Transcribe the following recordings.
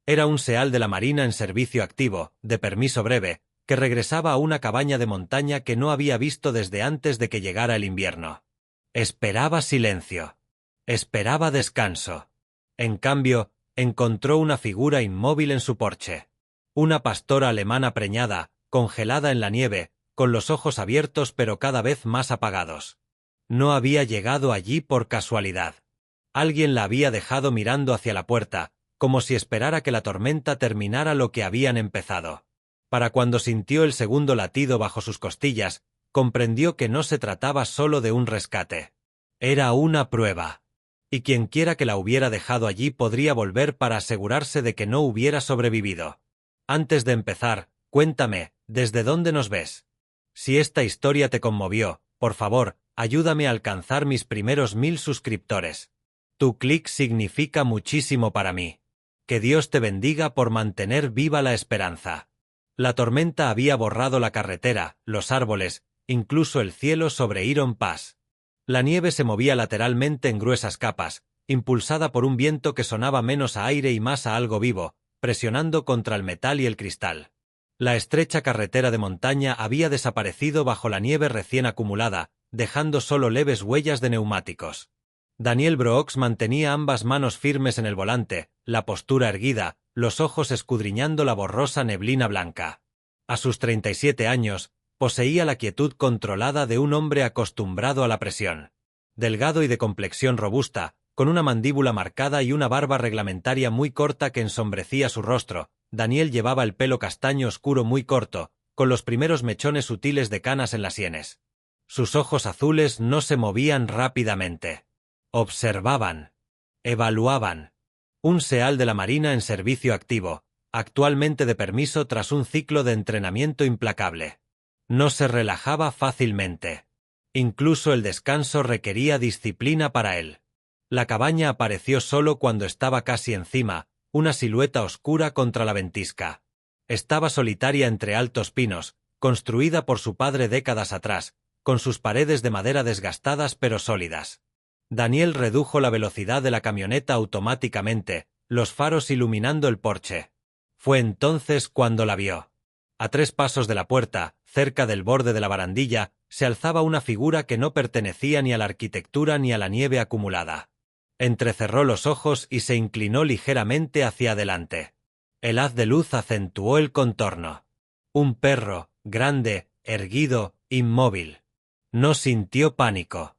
Era un seal de la Marina en servicio activo, de permiso breve, que regresaba a una cabaña de montaña que no había visto desde antes de que llegara el invierno. Esperaba silencio. Esperaba descanso. En cambio, encontró una figura inmóvil en su porche. Una pastora alemana preñada, congelada en la nieve, con los ojos abiertos pero cada vez más apagados. No había llegado allí por casualidad. Alguien la había dejado mirando hacia la puerta, como si esperara que la tormenta terminara lo que habían empezado. Para cuando sintió el segundo latido bajo sus costillas, comprendió que no se trataba solo de un rescate. Era una prueba. Y quienquiera que la hubiera dejado allí podría volver para asegurarse de que no hubiera sobrevivido. Antes de empezar, cuéntame, ¿desde dónde nos ves? Si esta historia te conmovió, por favor, ayúdame a alcanzar mis primeros 1000 suscriptores. Tu clic significa muchísimo para mí. Que Dios te bendiga por mantener viva la esperanza. La tormenta había borrado la carretera, los árboles, incluso el cielo sobre Iron Pass. La nieve se movía lateralmente en gruesas capas, impulsada por un viento que sonaba menos a aire y más a algo vivo, presionando contra el metal y el cristal. La estrecha carretera de montaña había desaparecido bajo la nieve recién acumulada, dejando solo leves huellas de neumáticos. Daniel Brooks mantenía ambas manos firmes en el volante, la postura erguida, los ojos escudriñando la borrosa neblina blanca. A sus 37 años, poseía la quietud controlada de un hombre acostumbrado a la presión. Delgado y de complexión robusta, con una mandíbula marcada y una barba reglamentaria muy corta que ensombrecía su rostro, Daniel llevaba el pelo castaño oscuro muy corto, con los primeros mechones sutiles de canas en las sienes. Sus ojos azules no se movían rápidamente. Observaban. Evaluaban. Un seal de la Marina en servicio activo, actualmente de permiso tras un ciclo de entrenamiento implacable. No se relajaba fácilmente. Incluso el descanso requería disciplina para él. La cabaña apareció solo cuando estaba casi encima, una silueta oscura contra la ventisca. Estaba solitaria entre altos pinos, construida por su padre décadas atrás, con sus paredes de madera desgastadas pero sólidas. Daniel redujo la velocidad de la camioneta automáticamente, los faros iluminando el porche. Fue entonces cuando la vio. A 3 pasos de la puerta, cerca del borde de la barandilla, se alzaba una figura que no pertenecía ni a la arquitectura ni a la nieve acumulada. Entrecerró los ojos y se inclinó ligeramente hacia adelante. El haz de luz acentuó el contorno. Un perro, grande, erguido, inmóvil. No sintió pánico.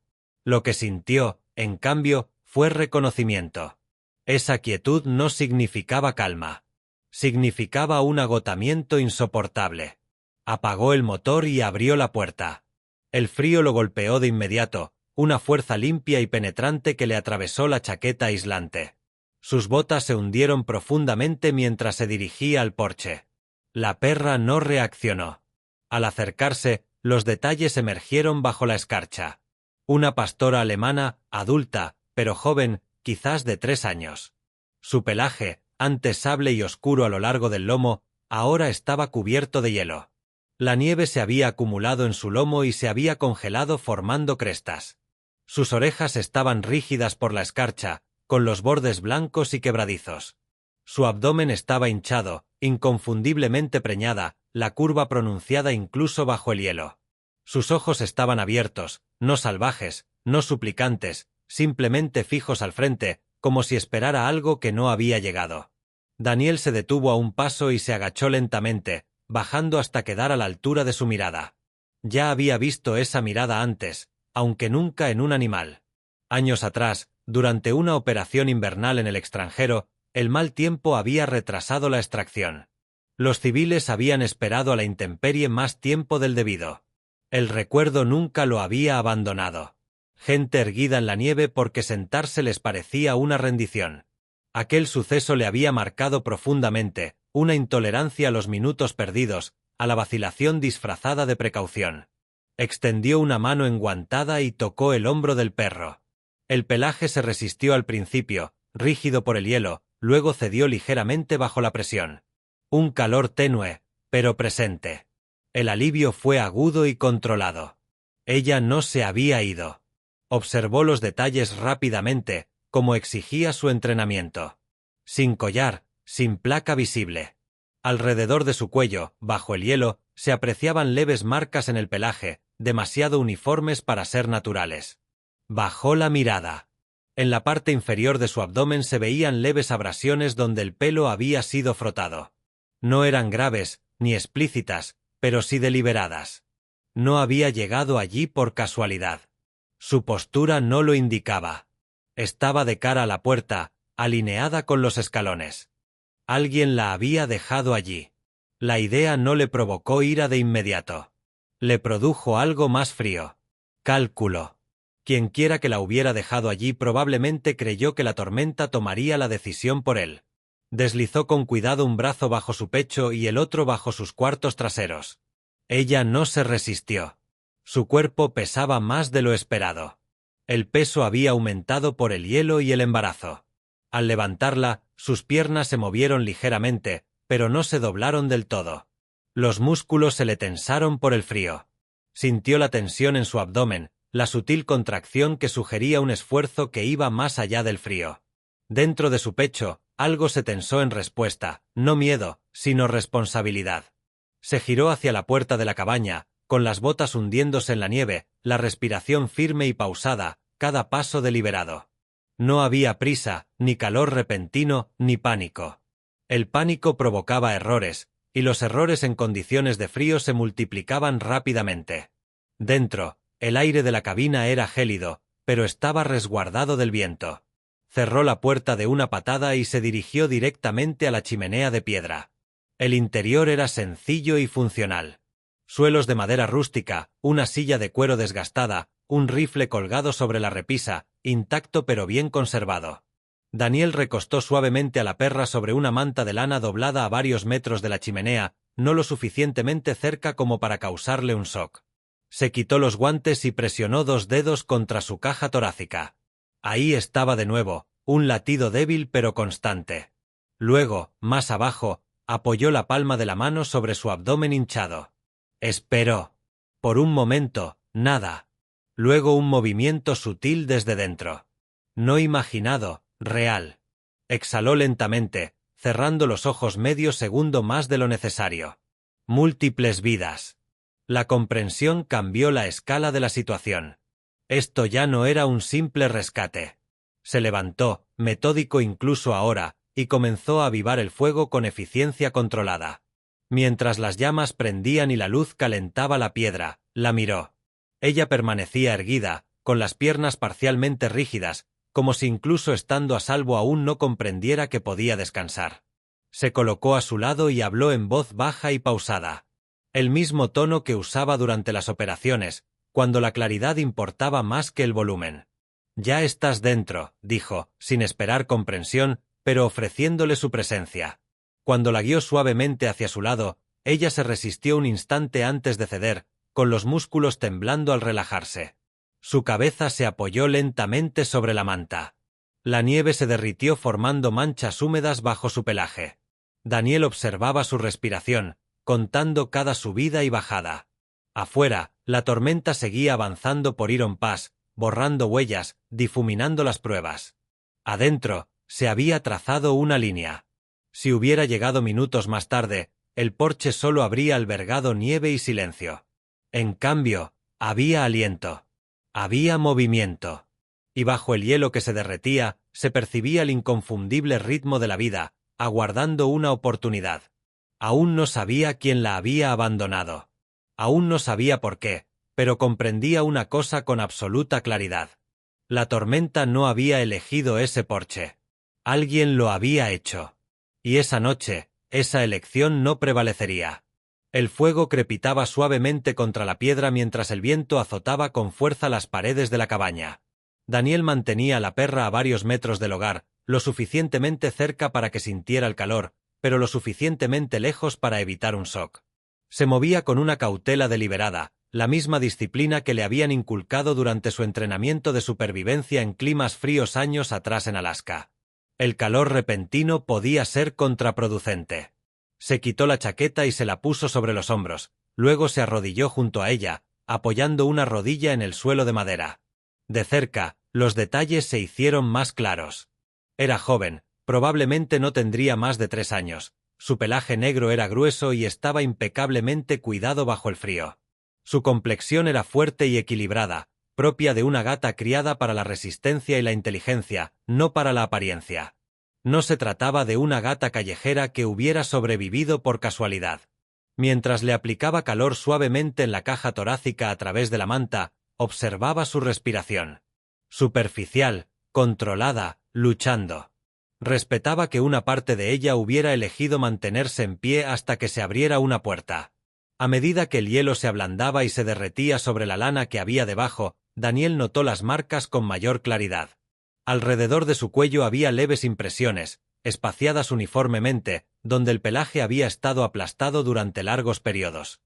Lo que sintió, en cambio, fue reconocimiento. Esa quietud no significaba calma. Significaba un agotamiento insoportable. Apagó el motor y abrió la puerta. El frío lo golpeó de inmediato, una fuerza limpia y penetrante que le atravesó la chaqueta aislante. Sus botas se hundieron profundamente mientras se dirigía al porche. La perra no reaccionó. Al acercarse, los detalles emergieron bajo la escarcha. Una pastora alemana, adulta, pero joven, quizás de 3 años. Su pelaje, antes sable y oscuro a lo largo del lomo, ahora estaba cubierto de hielo. La nieve se había acumulado en su lomo y se había congelado formando crestas. Sus orejas estaban rígidas por la escarcha, con los bordes blancos y quebradizos. Su abdomen estaba hinchado, inconfundiblemente preñada, la curva pronunciada incluso bajo el hielo. Sus ojos estaban abiertos, no salvajes, no suplicantes, simplemente fijos al frente, como si esperara algo que no había llegado. Daniel se detuvo a un paso y se agachó lentamente, bajando hasta quedar a la altura de su mirada. Ya había visto esa mirada antes, aunque nunca en un animal. Años atrás, durante una operación invernal en el extranjero, el mal tiempo había retrasado la extracción. Los civiles habían esperado a la intemperie más tiempo del debido. El recuerdo nunca lo había abandonado. Gente erguida en la nieve porque sentarse les parecía una rendición. Aquel suceso le había marcado profundamente, una intolerancia a los minutos perdidos, a la vacilación disfrazada de precaución. Extendió una mano enguantada y tocó el hombro del perro. El pelaje se resistió al principio, rígido por el hielo, luego cedió ligeramente bajo la presión. Un calor tenue, pero presente. El alivio fue agudo y controlado. Ella no se había ido. Observó los detalles rápidamente, como exigía su entrenamiento. Sin collar, sin placa visible. Alrededor de su cuello, bajo el hielo, se apreciaban leves marcas en el pelaje, demasiado uniformes para ser naturales. Bajó la mirada. En la parte inferior de su abdomen se veían leves abrasiones donde el pelo había sido frotado. No eran graves, ni explícitas, pero sí deliberadas. No había llegado allí por casualidad. Su postura no lo indicaba. Estaba de cara a la puerta, alineada con los escalones. Alguien la había dejado allí. La idea no le provocó ira de inmediato. Le produjo algo más frío. Cálculo. Quienquiera que la hubiera dejado allí probablemente creyó que la tormenta tomaría la decisión por él. Deslizó con cuidado un brazo bajo su pecho y el otro bajo sus cuartos traseros. Ella no se resistió. Su cuerpo pesaba más de lo esperado. El peso había aumentado por el hielo y el embarazo. Al levantarla, sus piernas se movieron ligeramente, pero no se doblaron del todo. Los músculos se le tensaron por el frío. Sintió la tensión en su abdomen, la sutil contracción que sugería un esfuerzo que iba más allá del frío. Dentro de su pecho, algo se tensó en respuesta, no miedo, sino responsabilidad. Se giró hacia la puerta de la cabaña, con las botas hundiéndose en la nieve, la respiración firme y pausada, cada paso deliberado. No había prisa, ni calor repentino, ni pánico. El pánico provocaba errores, y los errores en condiciones de frío se multiplicaban rápidamente. Dentro, el aire de la cabina era gélido, pero estaba resguardado del viento. Cerró la puerta de una patada y se dirigió directamente a la chimenea de piedra. El interior era sencillo y funcional. Suelos de madera rústica, una silla de cuero desgastada, un rifle colgado sobre la repisa, intacto pero bien conservado. Daniel recostó suavemente a la perra sobre una manta de lana doblada a varios metros de la chimenea, no lo suficientemente cerca como para causarle un shock. Se quitó los guantes y presionó 2 dedos contra su caja torácica. Ahí estaba de nuevo, un latido débil pero constante. Luego, más abajo, apoyó la palma de la mano sobre su abdomen hinchado. Esperó. Por un momento, nada. Luego un movimiento sutil desde dentro. No imaginado, real. Exhaló lentamente, cerrando los ojos medio segundo más de lo necesario. Múltiples vidas. La comprensión cambió la escala de la situación. Esto ya no era un simple rescate. Se levantó, metódico incluso ahora, y comenzó a avivar el fuego con eficiencia controlada. Mientras las llamas prendían y la luz calentaba la piedra, la miró. Ella permanecía erguida, con las piernas parcialmente rígidas, como si incluso estando a salvo aún no comprendiera que podía descansar. Se colocó a su lado y habló en voz baja y pausada. El mismo tono que usaba durante las operaciones, cuando la claridad importaba más que el volumen. «Ya estás dentro», dijo, sin esperar comprensión, pero ofreciéndole su presencia. Cuando la guió suavemente hacia su lado, ella se resistió un instante antes de ceder, con los músculos temblando al relajarse. Su cabeza se apoyó lentamente sobre la manta. La nieve se derritió formando manchas húmedas bajo su pelaje. Daniel observaba su respiración, contando cada subida y bajada. Afuera, la tormenta seguía avanzando por Iron Pass, borrando huellas, difuminando las pruebas. Adentro, se había trazado una línea. Si hubiera llegado minutos más tarde, el porche solo habría albergado nieve y silencio. En cambio, había aliento. Había movimiento. Y bajo el hielo que se derretía, se percibía el inconfundible ritmo de la vida, aguardando una oportunidad. Aún no sabía quién la había abandonado. Aún no sabía por qué, pero comprendía una cosa con absoluta claridad. La tormenta no había elegido ese porche. Alguien lo había hecho. Y esa noche, esa elección no prevalecería. El fuego crepitaba suavemente contra la piedra mientras el viento azotaba con fuerza las paredes de la cabaña. Daniel mantenía a la perra a varios metros del hogar, lo suficientemente cerca para que sintiera el calor, pero lo suficientemente lejos para evitar un shock. Se movía con una cautela deliberada, la misma disciplina que le habían inculcado durante su entrenamiento de supervivencia en climas fríos años atrás en Alaska. El calor repentino podía ser contraproducente. Se quitó la chaqueta y se la puso sobre los hombros, luego se arrodilló junto a ella, apoyando una rodilla en el suelo de madera. De cerca, los detalles se hicieron más claros. Era joven, Probablemente no tendría más de 3 años. Su pelaje negro era grueso y estaba impecablemente cuidado bajo el frío. Su complexión era fuerte y equilibrada, propia de una gata criada para la resistencia y la inteligencia, no para la apariencia. No se trataba de una gata callejera que hubiera sobrevivido por casualidad. Mientras le aplicaba calor suavemente en la caja torácica a través de la manta, observaba su respiración. Superficial, controlada, luchando. Respetaba que una parte de ella hubiera elegido mantenerse en pie hasta que se abriera una puerta. A medida que el hielo se ablandaba y se derretía sobre la lana que había debajo, Daniel notó las marcas con mayor claridad. Alrededor de su cuello había leves impresiones, espaciadas uniformemente, donde el pelaje había estado aplastado durante largos periodos.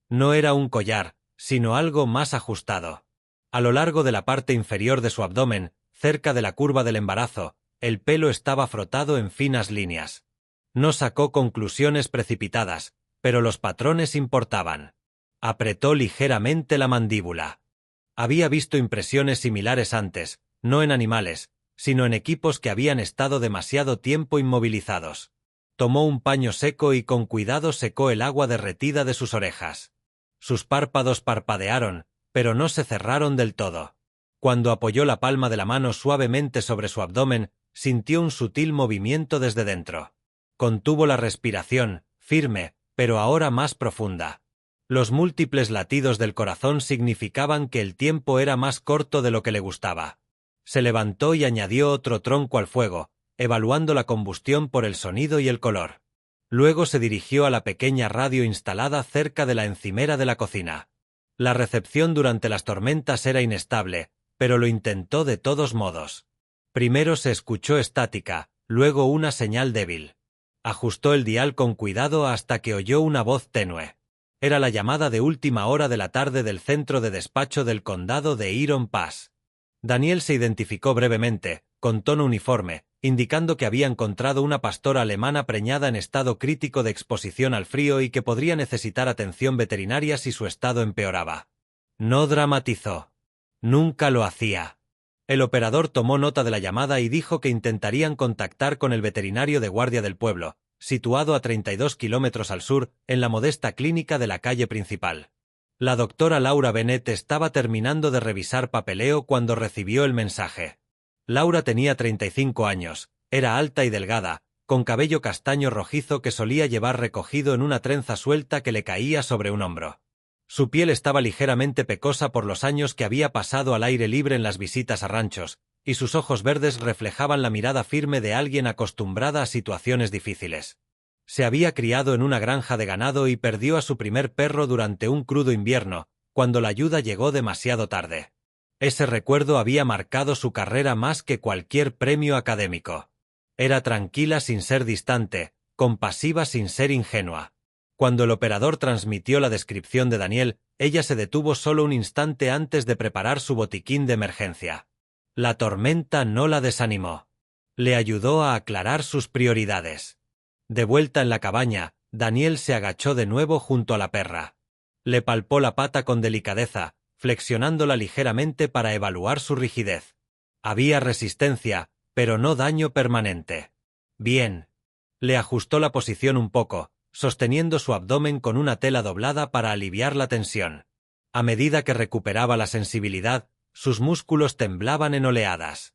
No era un collar, sino algo más ajustado. A lo largo de la parte inferior de su abdomen, cerca de la curva del embarazo, el pelo estaba frotado en finas líneas. No sacó conclusiones precipitadas, pero los patrones importaban. Apretó ligeramente la mandíbula. Había visto impresiones similares antes, no en animales, sino en equipos que habían estado demasiado tiempo inmovilizados. Tomó un paño seco y con cuidado secó el agua derretida de sus orejas. Sus párpados parpadearon, pero no se cerraron del todo. Cuando apoyó la palma de la mano suavemente sobre su abdomen, sintió un sutil movimiento desde dentro. Contuvo la respiración, firme, pero ahora más profunda. Los múltiples latidos del corazón significaban que el tiempo era más corto de lo que le gustaba. Se levantó y añadió otro tronco al fuego, evaluando la combustión por el sonido y el color. Luego se dirigió a la pequeña radio instalada cerca de la encimera de la cocina. La recepción durante las tormentas era inestable, pero lo intentó de todos modos. Primero se escuchó estática, luego una señal débil. Ajustó el dial con cuidado hasta que oyó una voz tenue. Era la llamada de última hora de la tarde del centro de despacho del condado de Iron Pass. Daniel se identificó brevemente, con tono uniforme, indicando que había encontrado una pastora alemana preñada en estado crítico de exposición al frío y que podría necesitar atención veterinaria si su estado empeoraba. No dramatizó. Nunca lo hacía. El operador tomó nota de la llamada y dijo que intentarían contactar con el veterinario de guardia del pueblo, situado a 32 kilómetros al sur, en la modesta clínica de la calle principal. La doctora Laura Bennett estaba terminando de revisar papeleo cuando recibió el mensaje. Laura tenía 35 años, era alta y delgada, con cabello castaño rojizo que solía llevar recogido en una trenza suelta que le caía sobre un hombro. Su piel estaba ligeramente pecosa por los años que había pasado al aire libre en las visitas a ranchos, y sus ojos verdes reflejaban la mirada firme de alguien acostumbrada a situaciones difíciles. Se había criado en una granja de ganado y perdió a su primer perro durante un crudo invierno, cuando la ayuda llegó demasiado tarde. Ese recuerdo había marcado su carrera más que cualquier premio académico. Era tranquila sin ser distante, compasiva sin ser ingenua. Cuando el operador transmitió la descripción de Daniel, ella se detuvo solo un instante antes de preparar su botiquín de emergencia. La tormenta no la desanimó. Le ayudó a aclarar sus prioridades. De vuelta en la cabaña, Daniel se agachó de nuevo junto a la perra. Le palpó la pata con delicadeza, flexionándola ligeramente para evaluar su rigidez. Había resistencia, pero no daño permanente. Bien. Le ajustó la posición un poco, sosteniendo su abdomen con una tela doblada para aliviar la tensión. A medida que recuperaba la sensibilidad, sus músculos temblaban en oleadas.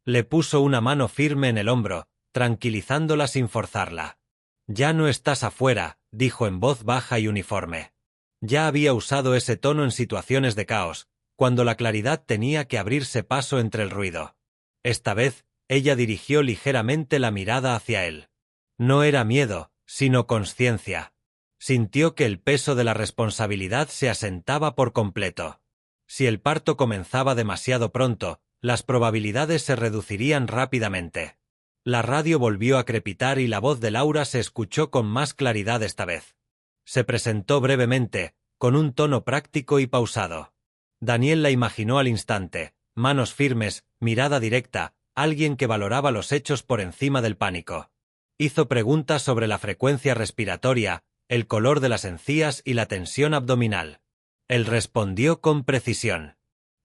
Le puso una mano firme en el hombro, tranquilizándola sin forzarla. «Ya no estás afuera», dijo en voz baja y uniforme. Ya había usado ese tono en situaciones de caos, cuando la claridad tenía que abrirse paso entre el ruido. Esta vez, ella dirigió ligeramente la mirada hacia él. No era miedo, sino conciencia. Sintió que el peso de la responsabilidad se asentaba por completo. Si el parto comenzaba demasiado pronto, las probabilidades se reducirían rápidamente. La radio volvió a crepitar y la voz de Laura se escuchó con más claridad esta vez. Se presentó brevemente, con un tono práctico y pausado. Daniel la imaginó al instante, manos firmes, mirada directa, alguien que valoraba los hechos por encima del pánico. Hizo preguntas sobre la frecuencia respiratoria, el color de las encías y la tensión abdominal. Él respondió con precisión.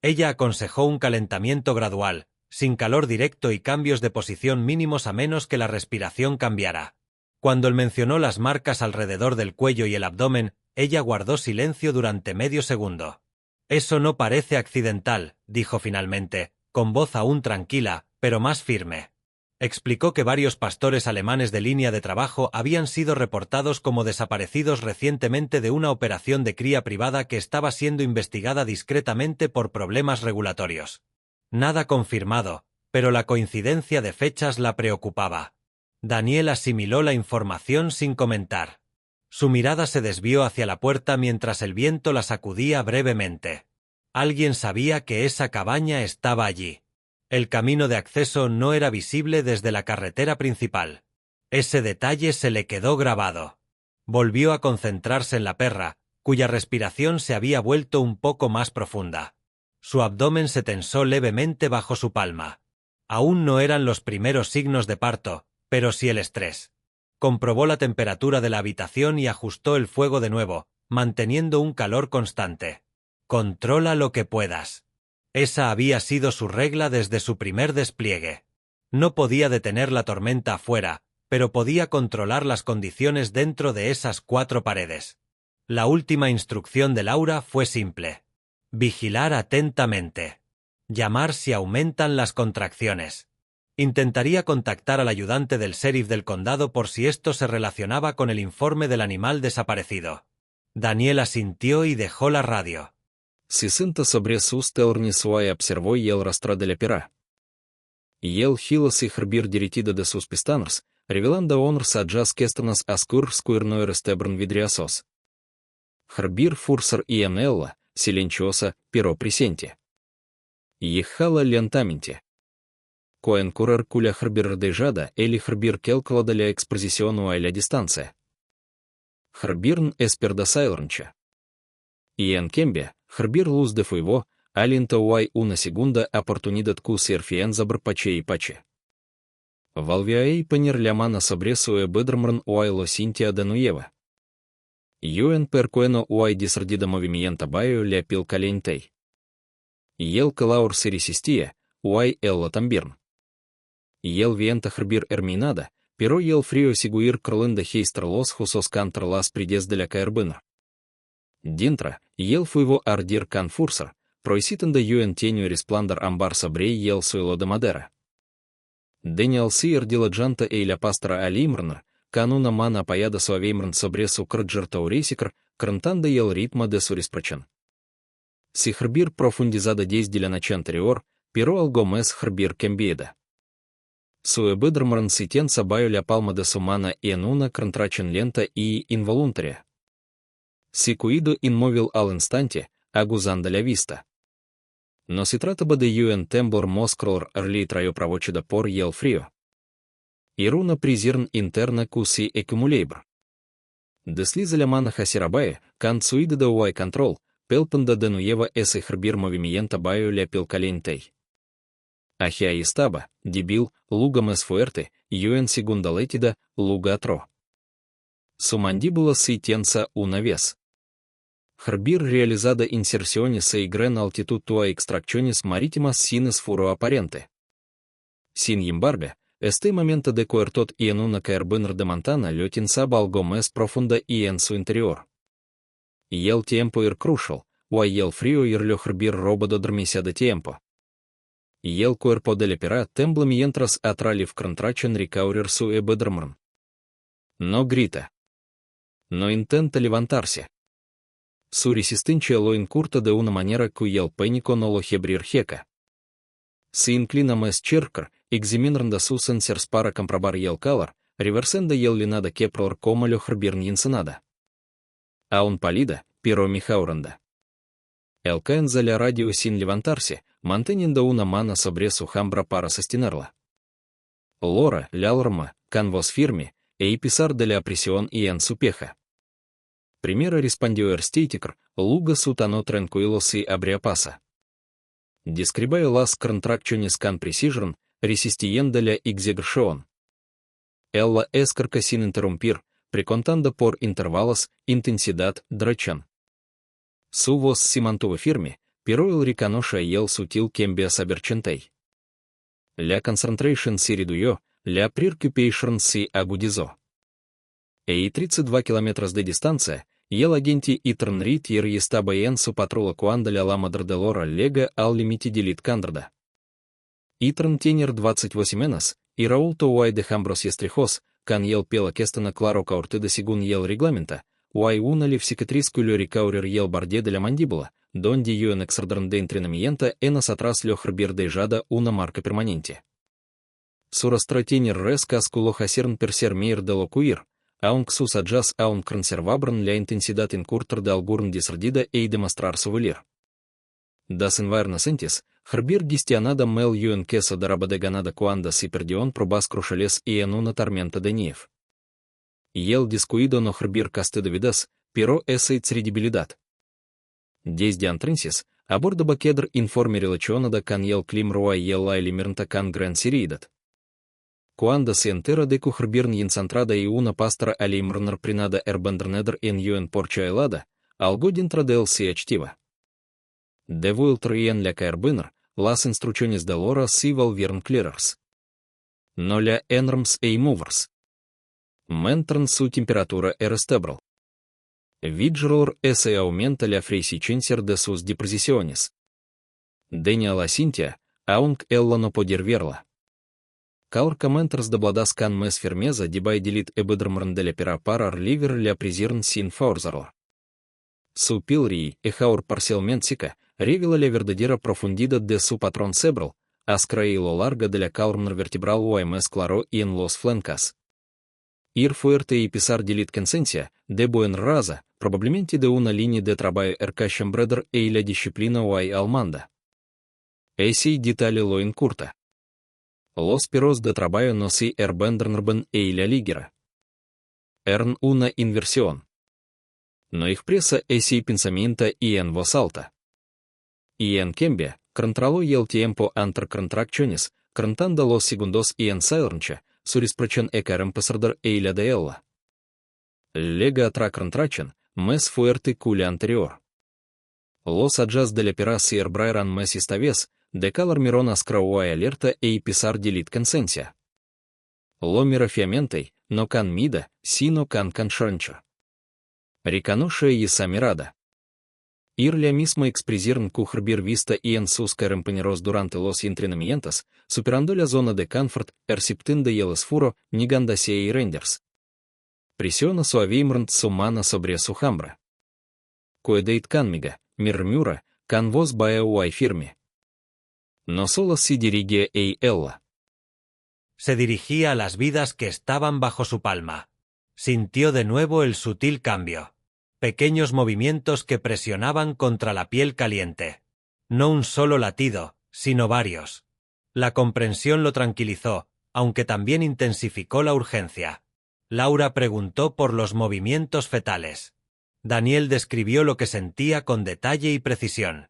Ella aconsejó un calentamiento gradual, sin calor directo y cambios de posición mínimos a menos que la respiración cambiara. Cuando él mencionó las marcas alrededor del cuello y el abdomen, ella guardó silencio durante medio segundo. Eso no parece accidental, dijo finalmente, con voz aún tranquila, pero más firme. Explicó que varios pastores alemanes de línea de trabajo habían sido reportados como desaparecidos recientemente de una operación de cría privada que estaba siendo investigada discretamente por problemas regulatorios. Nada confirmado, pero la coincidencia de fechas la preocupaba. Daniel asimiló la información sin comentar. Su mirada se desvió hacia la puerta mientras el viento la sacudía brevemente. Alguien sabía que esa cabaña estaba allí. El camino de acceso no era visible desde la carretera principal. Ese detalle se le quedó grabado. Volvió a concentrarse en la perra, cuya respiración se había vuelto un poco más profunda. Su abdomen se tensó levemente bajo su palma. Aún no eran los primeros signos de parto, pero sí el estrés. Comprobó la temperatura de la habitación y ajustó el fuego de nuevo, manteniendo un calor constante. Controla lo que puedas. Esa había sido su regla desde su primer despliegue. No podía detener la tormenta afuera, pero podía controlar las condiciones dentro de esas 4 paredes. La última instrucción de Laura fue simple. Vigilar atentamente. Llamar si aumentan las contracciones. Intentaría contactar al ayudante del sheriff del condado por si esto se relacionaba con el informe del animal desaparecido. Daniel asintió y dejó la radio. Si senta sobre sus telnis y observó y el rastro de la pera. Y el hilos y herbir dirigida de sus pestanas, revelando honors a jazz kestanas ascur squirnoir stebron vidriasos. Herbir furser y anella, silenciosa, pero presente. Y jala lentamente. Coen curar cuля herbir dejada, el herbir calcula de la exposición o a la distancia. Herbirn es perdasailrancha. Y en cambio, herbir luz de fuego, alienta hoy una segunda oportunidad que serfien забр паче y паче. Volvió poner la mano sobre su bedroom hoy lo Cintia de nuevo. Юэн перкуэно уай дисердида movimiento баю ля пил калентей. Y el calor se resistía, uai ello también. Y el viento herbir herminada, pero y el frío seguir crolenda heister los jusos contra las prides de la caerbina. Dentro, y el fuego ardir can furser, proisitando en tenue resplandor ambar sobre y el suelo de madera. Daniel Sear diligente e la pastra alimrner, con una mano apoyada suavemente sobre su crutcher tauresiker, cantando el ritmo de su respiración. Si herbir profundizada desde la noche anterior, pero algo más herbir cambiada. Su bedroom se tensa bajo la palma de su mano en una contracción lenta y involuntaria. Se cuidó inmóvil al instante, aguzando la vista. No se trataba de un temblor muscular early traído por el frío. Era una presión interna que se acumulaba. Desliza la mano hacia abajo, con su de control, pelpando de nuevo ese herbir movimiento bajo la piel caliente. Allí estaba, débil, luego más fuerte, y en segunda latida, luego otro. Su mandíbula se tensa una vez. Herbir realizada inserciones a gran altitud o extracciones marítimas sin esfuerzo aparente. Sin embargo, este momento de coertot y en una caerbina de montana lo tensaba algo más profunda y en su interior. Y el tiempo era crucial, o el frío era lo herbir robado dormía de tiempo. Y el cuerpo de la pera tembla mientras atralив contracción recaurir su bedroom. No grita. No intenta levantarse. Su resistencia lo encurta de una manera que el pánico no lo jeca. Se inclina más cerca, examinando sus sensores para comprobar el calor, reversando el linada Kepler como lo herbir ni ensenada. Aún pálida, pero mejorando. El canza la radio sin levantarse, manteniendo una mano sobre su jambra para sostenerla. Laura la alarma, con voz firme, a pesar de la presión y en su peja. Primero respondió Erstetiker, luego su tono tranquilo se abría pasa. Describió las contracciones con precisión, resistiendo la exageración. Él la escarca sin interrumpir, precontando por intervalos, intensidad, duración. Su voz se mantuvo firme, pero él reconoció el sutil cambio saberchentei. La concentration si réduit, la preoccupation si agudizó. E 32 km de distancia, y el agente Ethan Reed estaba en su patrulla cuando la madre de Laura llega al límite de Lit Canada. Ethan tiene 28 años, y Raúl Toway de Ambros Yestrejos, can el pela que está claro caurtida según el reglamento, hay una cicatriz que caurir el borde de la mandíbula, donde un extraordinario de entrenamiento en atrás lo dejada una marca permanente. Su rostro tiene rescas que lo hacen parecer meer de lo que aunque sus hallazgos aún conservaban la intensidad encurtar de algún desardida y demostrar su valor. Das invernascentes, Herbir gestionada mel un queso de raba de ganada cuando se perdió en probas cruciales y en una tormenta de nieve. Y el descuido no Herbir castigo de vidas, pero esa credibilidad. Desde entonces, a bordo quedar informe relacionada con el clima y el alimento con gran seriedad. Cuando se entera de que Herbir encentrada y una pastora alimrnar prinada erbanderneder en un porche helada, algo dentro de él se activa. De vuelta en la carbonar, las instrucciones de Laura se volvieron claras. No la enrams e movers. Mientras su temperatura era estable. Vigilar ese aumenta la frecuencia de sus deposiciones. Deña la Cintia, aunque ella no podía verla. Calca mientras dobladas con más firmeza debai delit ebedrmrn de la pera para reliver la prisión sin forzarla. Su pilri y jaur parcialmente seca, revela la verdadera profundidad de su patrón cerebral, askra y lo larga de la columna vertebral o más claro y en los flancos. Ir fuerte y pisar delit conciencia, de buen raza, probablemente de una línea de trabajo ercachembreder y la disciplina o almanda. Ese detalle lo encurta. Los perros de trabajo no se erbendernben y la ligera. Eran una inversión. No expresa ese pensamiento y en voz alta. Y en cambio, controló el tiempo entre contracciones, contando los segundos y en silencio, su respiración era empezar y la de ella. Lega otra contracción, más fuerte que la anterior. Los hallazgos de la pera se erbraron más esta vez, de calor mirón ascrao y alerta y pisar delit conciencia. Lo mira fiamente, no con mida, sino con conciencia. Reconoce esa mirada. Ir la misma expresión que Herbir vista y en sus compañeros durante los entrenamientos, superando la zona de confort, perceptiendo el esfuro, negándose y renders. Presiona suavemente su mano sobre su hombro. Cuidad conmigo, murmura, con voz baja y firme. No solo se dirige a ella. Se dirigía a las vidas que estaban bajo su palma. Sintió de nuevo el sutil cambio. Pequeños movimientos que presionaban contra la piel caliente. No un solo latido, sino varios. La comprensión lo tranquilizó, aunque también intensificó la urgencia. Laura preguntó por los movimientos fetales. Daniel describió lo que sentía con detalle y precisión.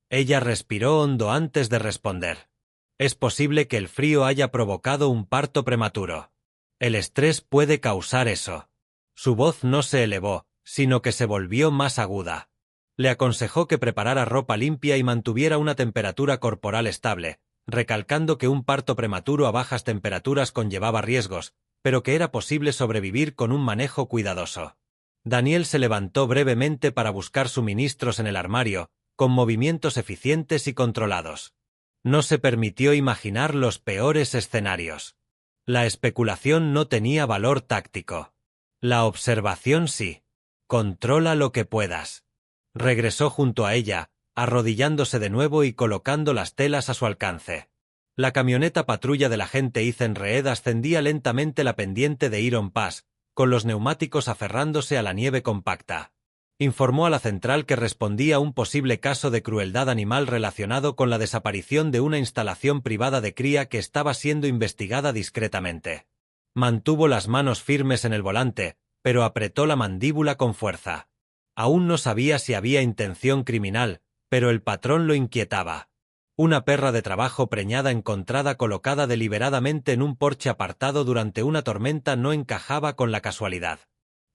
Ella respiró hondo antes de responder. Es posible que el frío haya provocado un parto prematuro. El estrés puede causar eso. Su voz no se elevó, sino que se volvió más aguda. Le aconsejó que preparara ropa limpia y mantuviera una temperatura corporal estable, recalcando que un parto prematuro a bajas temperaturas conllevaba riesgos, pero que era posible sobrevivir con un manejo cuidadoso. Daniel se levantó brevemente para buscar suministros en el armario, con movimientos eficientes y controlados. No se permitió imaginar los peores escenarios. La especulación no tenía valor táctico. La observación sí. Controla lo que puedas. Regresó junto a ella, arrodillándose de nuevo y colocando las telas a su alcance. La camioneta patrulla del agente Ethan Reed ascendía lentamente la pendiente de Iron Pass, con los neumáticos aferrándose a la nieve compacta. Informó a la central que respondía a un posible caso de crueldad animal relacionado con la desaparición de una instalación privada de cría que estaba siendo investigada discretamente. Mantuvo las manos firmes en el volante, pero apretó la mandíbula con fuerza. Aún no sabía si había intención criminal, pero el patrón lo inquietaba. Una perra de trabajo preñada encontrada colocada deliberadamente en un porche apartado durante una tormenta no encajaba con la casualidad.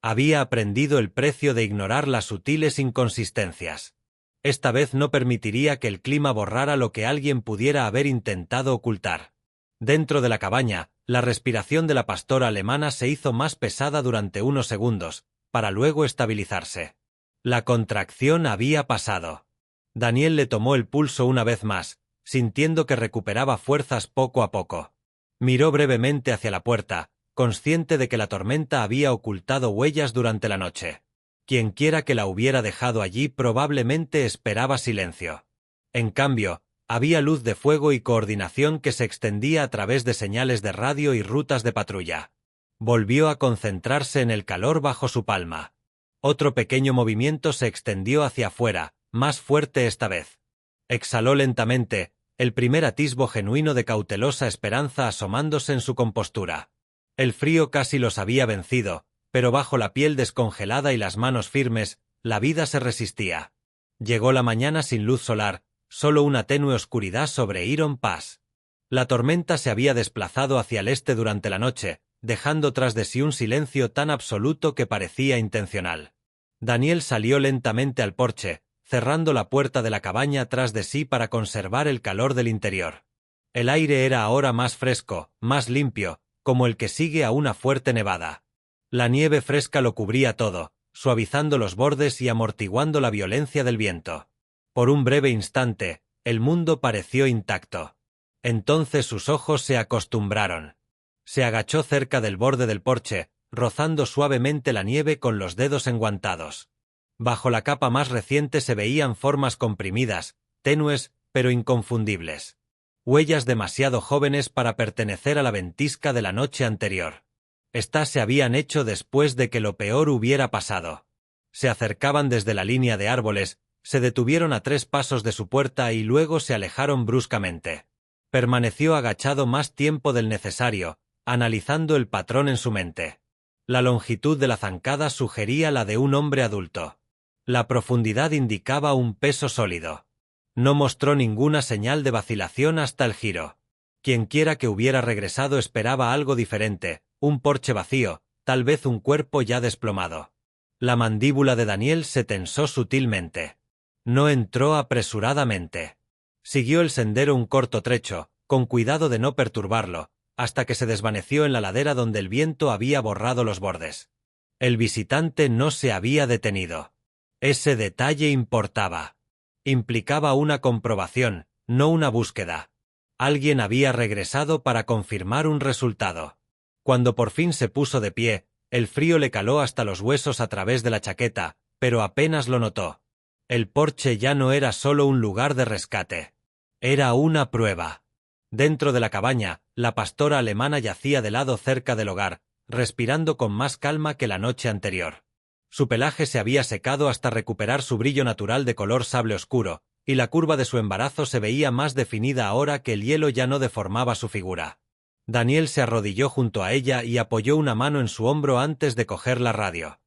Había aprendido el precio de ignorar las sutiles inconsistencias. Esta vez no permitiría que el clima borrara lo que alguien pudiera haber intentado ocultar. Dentro de la cabaña, la respiración de la pastora alemana se hizo más pesada durante unos segundos, para luego estabilizarse. La contracción había pasado. Daniel le tomó el pulso una vez más, sintiendo que recuperaba fuerzas poco a poco. Miró brevemente hacia la puerta, consciente de que la tormenta había ocultado huellas durante la noche. Quienquiera que la hubiera dejado allí probablemente esperaba silencio. En cambio, había luz de fuego y coordinación que se extendía a través de señales de radio y rutas de patrulla. Volvió a concentrarse en el calor bajo su palma. Otro pequeño movimiento se extendió hacia afuera, más fuerte esta vez. Exhaló lentamente, el primer atisbo genuino de cautelosa esperanza asomándose en su compostura. El frío casi los había vencido, pero bajo la piel descongelada y las manos firmes, la vida se resistía. Llegó la mañana sin luz solar, solo una tenue oscuridad sobre Iron Pass. La tormenta se había desplazado hacia el este durante la noche, dejando tras de sí un silencio tan absoluto que parecía intencional. Daniel salió lentamente al porche, cerrando la puerta de la cabaña tras de sí para conservar el calor del interior. El aire era ahora más fresco, más limpio, como el que sigue a una fuerte nevada. La nieve fresca lo cubría todo, suavizando los bordes y amortiguando la violencia del viento. Por un breve instante, el mundo pareció intacto. Entonces sus ojos se acostumbraron. Se agachó cerca del borde del porche, rozando suavemente la nieve con los dedos enguantados. Bajo la capa más reciente se veían formas comprimidas, tenues, pero inconfundibles. Huellas demasiado jóvenes para pertenecer a la ventisca de la noche anterior. Estas se habían hecho después de que lo peor hubiera pasado. Se acercaban desde la línea de árboles, se detuvieron a 3 pasos de su puerta y luego se alejaron bruscamente. Permaneció agachado más tiempo del necesario, analizando el patrón en su mente. La longitud de la zancada sugería la de un hombre adulto. La profundidad indicaba un peso sólido. No mostró ninguna señal de vacilación hasta el giro. Quienquiera que hubiera regresado esperaba algo diferente, un porche vacío, tal vez un cuerpo ya desplomado. La mandíbula de Daniel se tensó sutilmente. No entró apresuradamente. Siguió el sendero un corto trecho, con cuidado de no perturbarlo, hasta que se desvaneció en la ladera donde el viento había borrado los bordes. El visitante no se había detenido. Ese detalle importaba. Implicaba una comprobación, no una búsqueda. Alguien había regresado para confirmar un resultado. Cuando por fin se puso de pie, el frío le caló hasta los huesos a través de la chaqueta, pero apenas lo notó. El porche ya no era solo un lugar de rescate. Era una prueba. Dentro de la cabaña, la pastora alemana yacía de lado cerca del hogar, respirando con más calma que la noche anterior. Su pelaje se había secado hasta recuperar su brillo natural de color sable oscuro, y la curva de su embarazo se veía más definida ahora que el hielo ya no deformaba su figura. Daniel se arrodilló junto a ella y apoyó una mano en su hombro antes de coger la radio.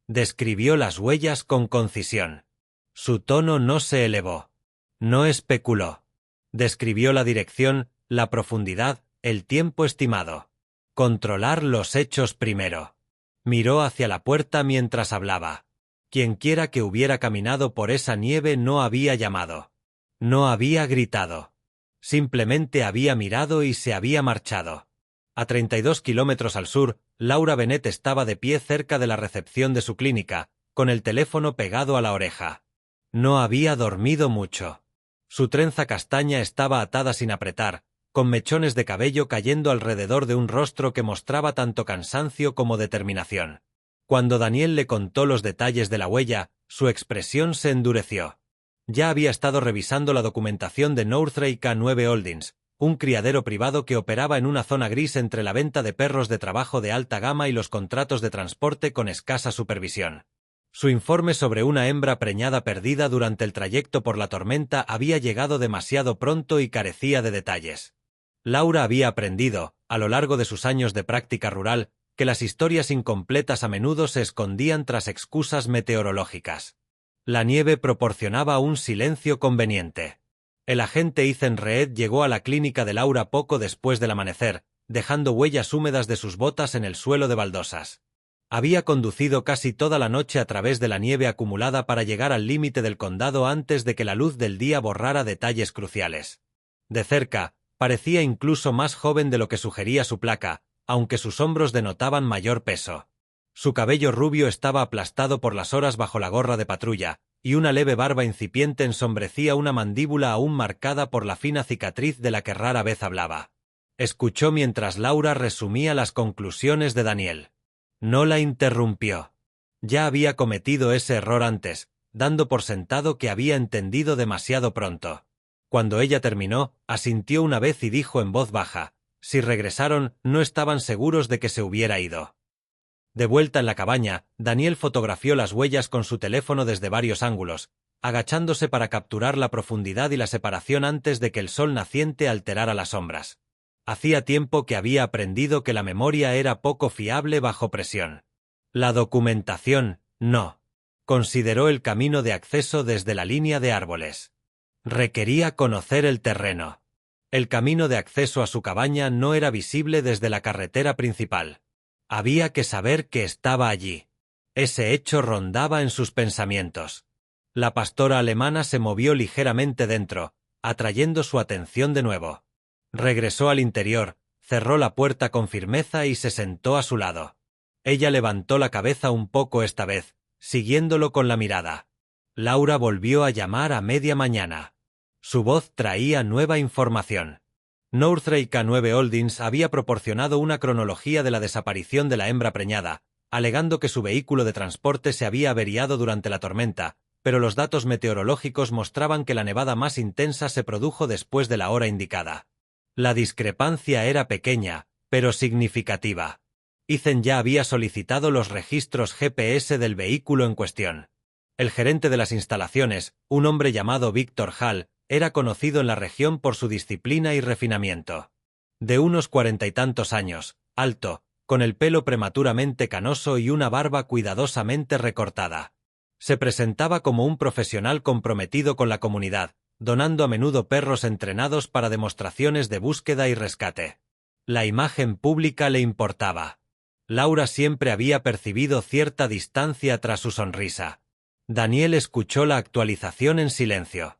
Describió las huellas con concisión. Su tono no se elevó. No especuló. Describió la dirección, la profundidad, el tiempo estimado. Controlar los hechos primero. Miró hacia la puerta mientras hablaba. Quienquiera que hubiera caminado por esa nieve no había llamado. No había gritado. Simplemente había mirado y se había marchado. A 32 kilómetros al sur, Laura Bennett estaba de pie cerca de la recepción de su clínica, con el teléfono pegado a la oreja. No había dormido mucho. Su trenza castaña estaba atada sin apretar, con mechones de cabello cayendo alrededor de un rostro que mostraba tanto cansancio como determinación. Cuando Daniel le contó los detalles de la huella, su expresión se endureció. Ya había estado revisando la documentación de Northray K9 Holdings, un criadero privado que operaba en una zona gris entre la venta de perros de trabajo de alta gama y los contratos de transporte con escasa supervisión. Su informe sobre una hembra preñada perdida durante el trayecto por la tormenta había llegado demasiado pronto y carecía de detalles. Laura había aprendido, a lo largo de sus años de práctica rural, que las historias incompletas a menudo se escondían tras excusas meteorológicas. La nieve proporcionaba un silencio conveniente. El agente Ethan Reed llegó a la clínica de Laura poco después del amanecer, dejando huellas húmedas de sus botas en el suelo de baldosas. Había conducido casi toda la noche a través de la nieve acumulada para llegar al límite del condado antes de que la luz del día borrara detalles cruciales. De cerca, Parecía incluso más joven de lo que sugería su placa, aunque sus hombros denotaban mayor peso. Su cabello rubio estaba aplastado por las horas bajo la gorra de patrulla, y una leve barba incipiente ensombrecía una mandíbula aún marcada por la fina cicatriz de la que rara vez hablaba. Escuchó mientras Laura resumía las conclusiones de Daniel. No la interrumpió. Ya había cometido ese error antes, dando por sentado que había entendido demasiado pronto. Cuando ella terminó, asintió una vez y dijo en voz baja: si regresaron, no estaban seguros de que se hubiera ido. De vuelta en la cabaña, Daniel fotografió las huellas con su teléfono desde varios ángulos, agachándose para capturar la profundidad y la separación antes de que el sol naciente alterara las sombras. Hacía tiempo que había aprendido que la memoria era poco fiable bajo presión. La documentación, no. Consideró el camino de acceso desde la línea de árboles. Requería conocer el terreno. El camino de acceso a su cabaña no era visible desde la carretera principal. Había que saber que estaba allí. Ese hecho rondaba en sus pensamientos. La pastora alemana se movió ligeramente dentro, atrayendo su atención de nuevo. Regresó al interior, cerró la puerta con firmeza y se sentó a su lado. Ella levantó la cabeza un poco esta vez, siguiéndolo con la mirada. Laura volvió a llamar a media mañana. Su voz traía nueva información. Northrake 9 Holdings había proporcionado una cronología de la desaparición de la hembra preñada, alegando que su vehículo de transporte se había averiado durante la tormenta, pero los datos meteorológicos mostraban que la nevada más intensa se produjo después de la hora indicada. La discrepancia era pequeña, pero significativa. Ethan ya había solicitado los registros GPS del vehículo en cuestión. El gerente de las instalaciones, un hombre llamado Victor Hall, era conocido en la región por su disciplina y refinamiento. De unos 40 y tantos años, alto, con el pelo prematuramente canoso y una barba cuidadosamente recortada. Se presentaba como un profesional comprometido con la comunidad, donando a menudo perros entrenados para demostraciones de búsqueda y rescate. La imagen pública le importaba. Laura siempre había percibido cierta distancia tras su sonrisa. Daniel escuchó la actualización en silencio.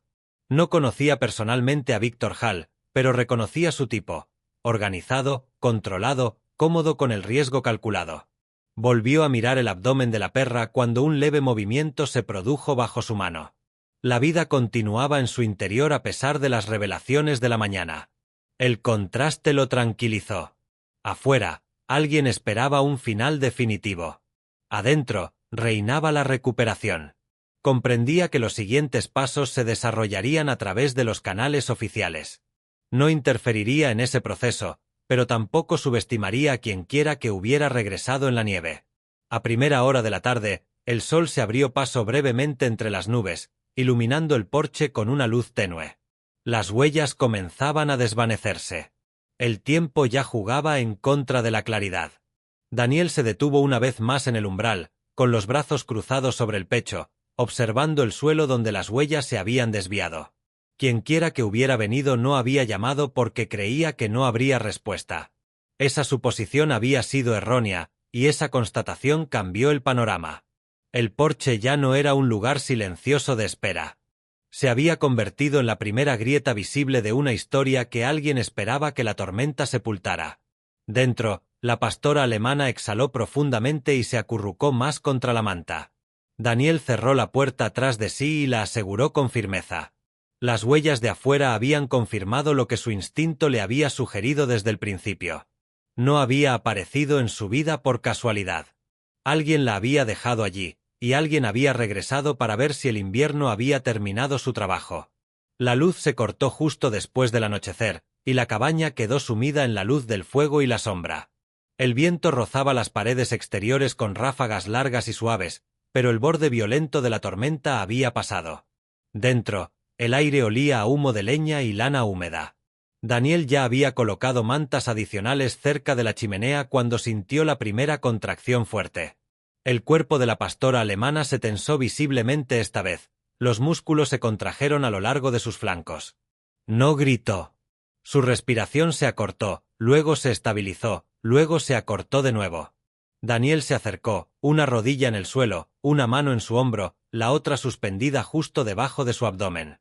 No conocía personalmente a Victor Hall, pero reconocía su tipo: organizado, controlado, cómodo con el riesgo calculado. Volvió a mirar el abdomen de la perra cuando un leve movimiento se produjo bajo su mano. La vida continuaba en su interior a pesar de las revelaciones de la mañana. El contraste lo tranquilizó. Afuera, alguien esperaba un final definitivo. Adentro, reinaba la recuperación. Comprendía que los siguientes pasos se desarrollarían a través de los canales oficiales. No interferiría en ese proceso, pero tampoco subestimaría a quienquiera que hubiera regresado en la nieve. A primera hora de la tarde, el sol se abrió paso brevemente entre las nubes, iluminando el porche con una luz tenue. Las huellas comenzaban a desvanecerse. El tiempo ya jugaba en contra de la claridad. Daniel se detuvo una vez más en el umbral, con los brazos cruzados sobre el pecho, observando el suelo donde las huellas se habían desviado. Quienquiera que hubiera venido no había llamado porque creía que no habría respuesta. Esa suposición había sido errónea, y esa constatación cambió el panorama. El porche ya no era un lugar silencioso de espera. Se había convertido en la primera grieta visible de una historia que alguien esperaba que la tormenta sepultara. Dentro, la pastora alemana exhaló profundamente y se acurrucó más contra la manta. Daniel cerró la puerta tras de sí y la aseguró con firmeza. Las huellas de afuera habían confirmado lo que su instinto le había sugerido desde el principio. No había aparecido en su vida por casualidad. Alguien la había dejado allí, y alguien había regresado para ver si el invierno había terminado su trabajo. La luz se cortó justo después del anochecer, y la cabaña quedó sumida en la luz del fuego y la sombra. El viento rozaba las paredes exteriores con ráfagas largas y suaves, pero el borde violento de la tormenta había pasado. Dentro, el aire olía a humo de leña y lana húmeda. Daniel ya había colocado mantas adicionales cerca de la chimenea cuando sintió la primera contracción fuerte. El cuerpo de la pastora alemana se tensó visiblemente esta vez. Los músculos se contrajeron a lo largo de sus flancos. No gritó. Su respiración se acortó, luego se estabilizó, luego se acortó de nuevo. Daniel se acercó, una rodilla en el suelo, una mano en su hombro, la otra suspendida justo debajo de su abdomen.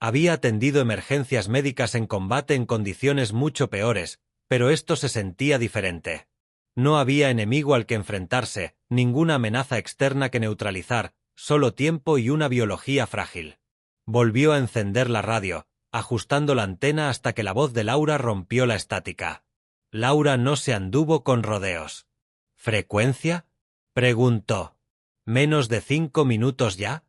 Había atendido emergencias médicas en combate en condiciones mucho peores, pero esto se sentía diferente. No había enemigo al que enfrentarse, ninguna amenaza externa que neutralizar, solo tiempo y una biología frágil. Volvió a encender la radio, ajustando la antena hasta que la voz de Laura rompió la estática. Laura no se anduvo con rodeos. ¿Frecuencia?, preguntó. ¿Menos de 5 minutos ya?,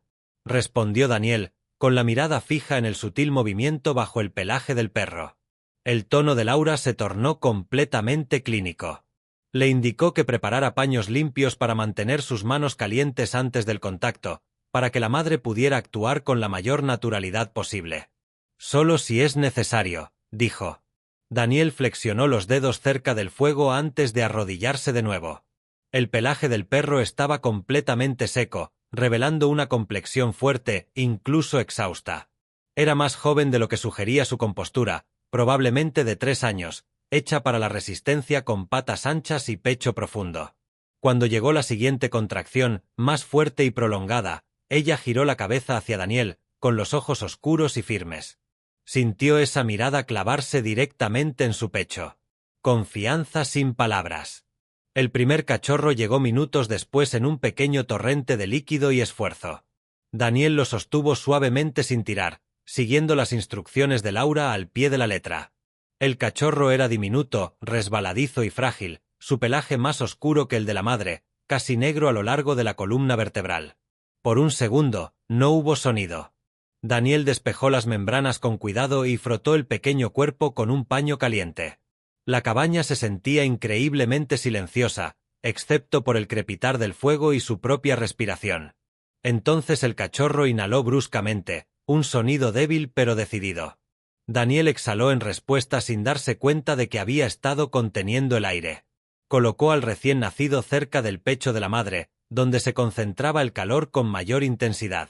respondió Daniel, con la mirada fija en el sutil movimiento bajo el pelaje del perro. El tono de Laura se tornó completamente clínico. Le indicó que preparara paños limpios para mantener sus manos calientes antes del contacto, para que la madre pudiera actuar con la mayor naturalidad posible. «Solo si es necesario», dijo. Daniel flexionó los dedos cerca del fuego antes de arrodillarse de nuevo. El pelaje del perro estaba completamente seco, revelando una complexión fuerte, incluso exhausta. Era más joven de lo que sugería su compostura, probablemente de 3 años, hecha para la resistencia con patas anchas y pecho profundo. Cuando llegó la siguiente contracción, más fuerte y prolongada, ella giró la cabeza hacia Daniel, con los ojos oscuros y firmes. Sintió esa mirada clavarse directamente en su pecho. Confianza sin palabras. El primer cachorro llegó minutos después en un pequeño torrente de líquido y esfuerzo. Daniel lo sostuvo suavemente sin tirar, siguiendo las instrucciones de Laura al pie de la letra. El cachorro era diminuto, resbaladizo y frágil, su pelaje más oscuro que el de la madre, casi negro a lo largo de la columna vertebral. Por un segundo, no hubo sonido. Daniel despejó las membranas con cuidado y frotó el pequeño cuerpo con un paño caliente. La cabaña se sentía increíblemente silenciosa, excepto por el crepitar del fuego y su propia respiración. Entonces el cachorro inhaló bruscamente, un sonido débil pero decidido. Daniel exhaló en respuesta sin darse cuenta de que había estado conteniendo el aire. Colocó al recién nacido cerca del pecho de la madre, donde se concentraba el calor con mayor intensidad.